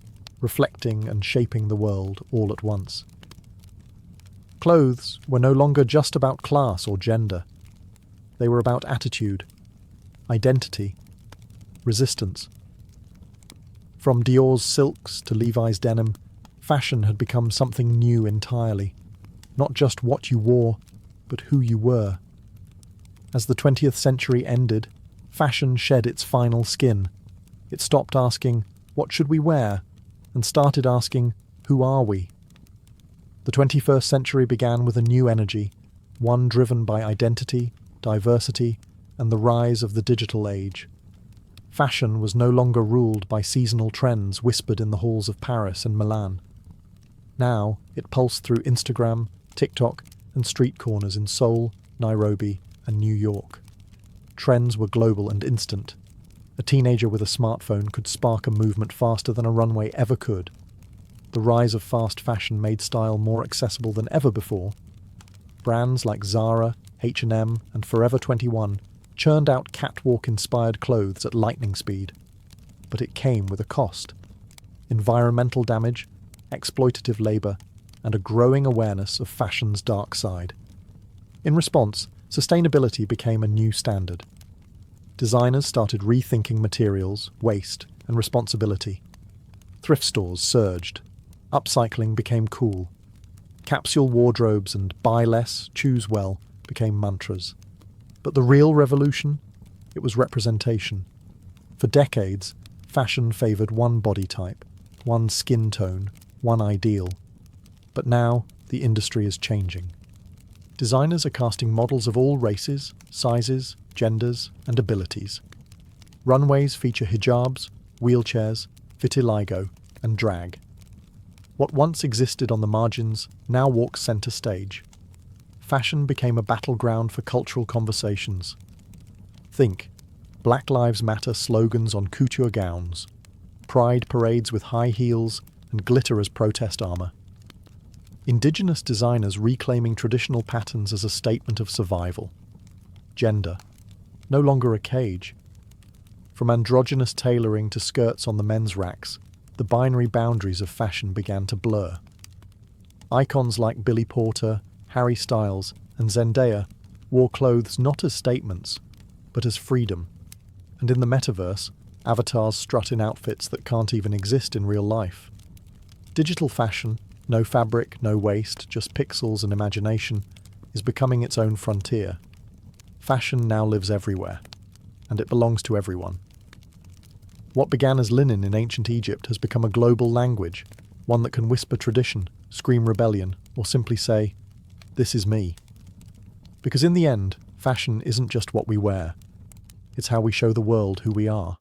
reflecting and shaping the world all at once. Clothes were no longer just about class or gender. They were about attitude, identity, resistance. From Dior's silks to Levi's denim, fashion had become something new entirely. Not just what you wore, but who you were. As the 20th century ended, fashion shed its final skin. It stopped asking, "What should we wear?" and started asking, "Who are we?" The 21st century began with a new energy, one driven by identity, diversity, and the rise of the digital age. Fashion was no longer ruled by seasonal trends whispered in the halls of Paris and Milan. Now, it pulsed through Instagram, TikTok, and street corners in Seoul, Nairobi, and New York. Trends were global and instant. A teenager with a smartphone could spark a movement faster than a runway ever could. The rise of fast fashion made style more accessible than ever before. Brands like Zara, H&M, and Forever 21 churned out catwalk-inspired clothes at lightning speed. But it came with a cost. Environmental damage, exploitative labour, and a growing awareness of fashion's dark side. In response, sustainability became a new standard. Designers started rethinking materials, waste, and responsibility. Thrift stores surged. Upcycling became cool. Capsule wardrobes and buy less, choose well became mantras. But the real revolution? It was representation. For decades, fashion favoured one body type, one skin tone, one ideal. But now, the industry is changing. Designers are casting models of all races, sizes, genders, and abilities. Runways feature hijabs, wheelchairs, vitiligo, and drag. What once existed on the margins now walks center stage. Fashion became a battleground for cultural conversations. Think Black Lives Matter slogans on couture gowns, pride parades with high heels and glitter as protest armor. Indigenous designers reclaiming traditional patterns as a statement of survival. Gender, no longer a cage. From androgynous tailoring to skirts on the men's racks, the binary boundaries of fashion began to blur. Icons like Billy Porter, Harry Styles, and Zendaya wore clothes not as statements, but as freedom. And in the metaverse, avatars strut in outfits that can't even exist in real life. Digital fashion, no fabric, no waste, just pixels and imagination, is becoming its own frontier. Fashion now lives everywhere, and it belongs to everyone. What began as linen in ancient Egypt has become a global language, one that can whisper tradition, scream rebellion, or simply say, "This is me." Because in the end, fashion isn't just what we wear. It's how we show the world who we are.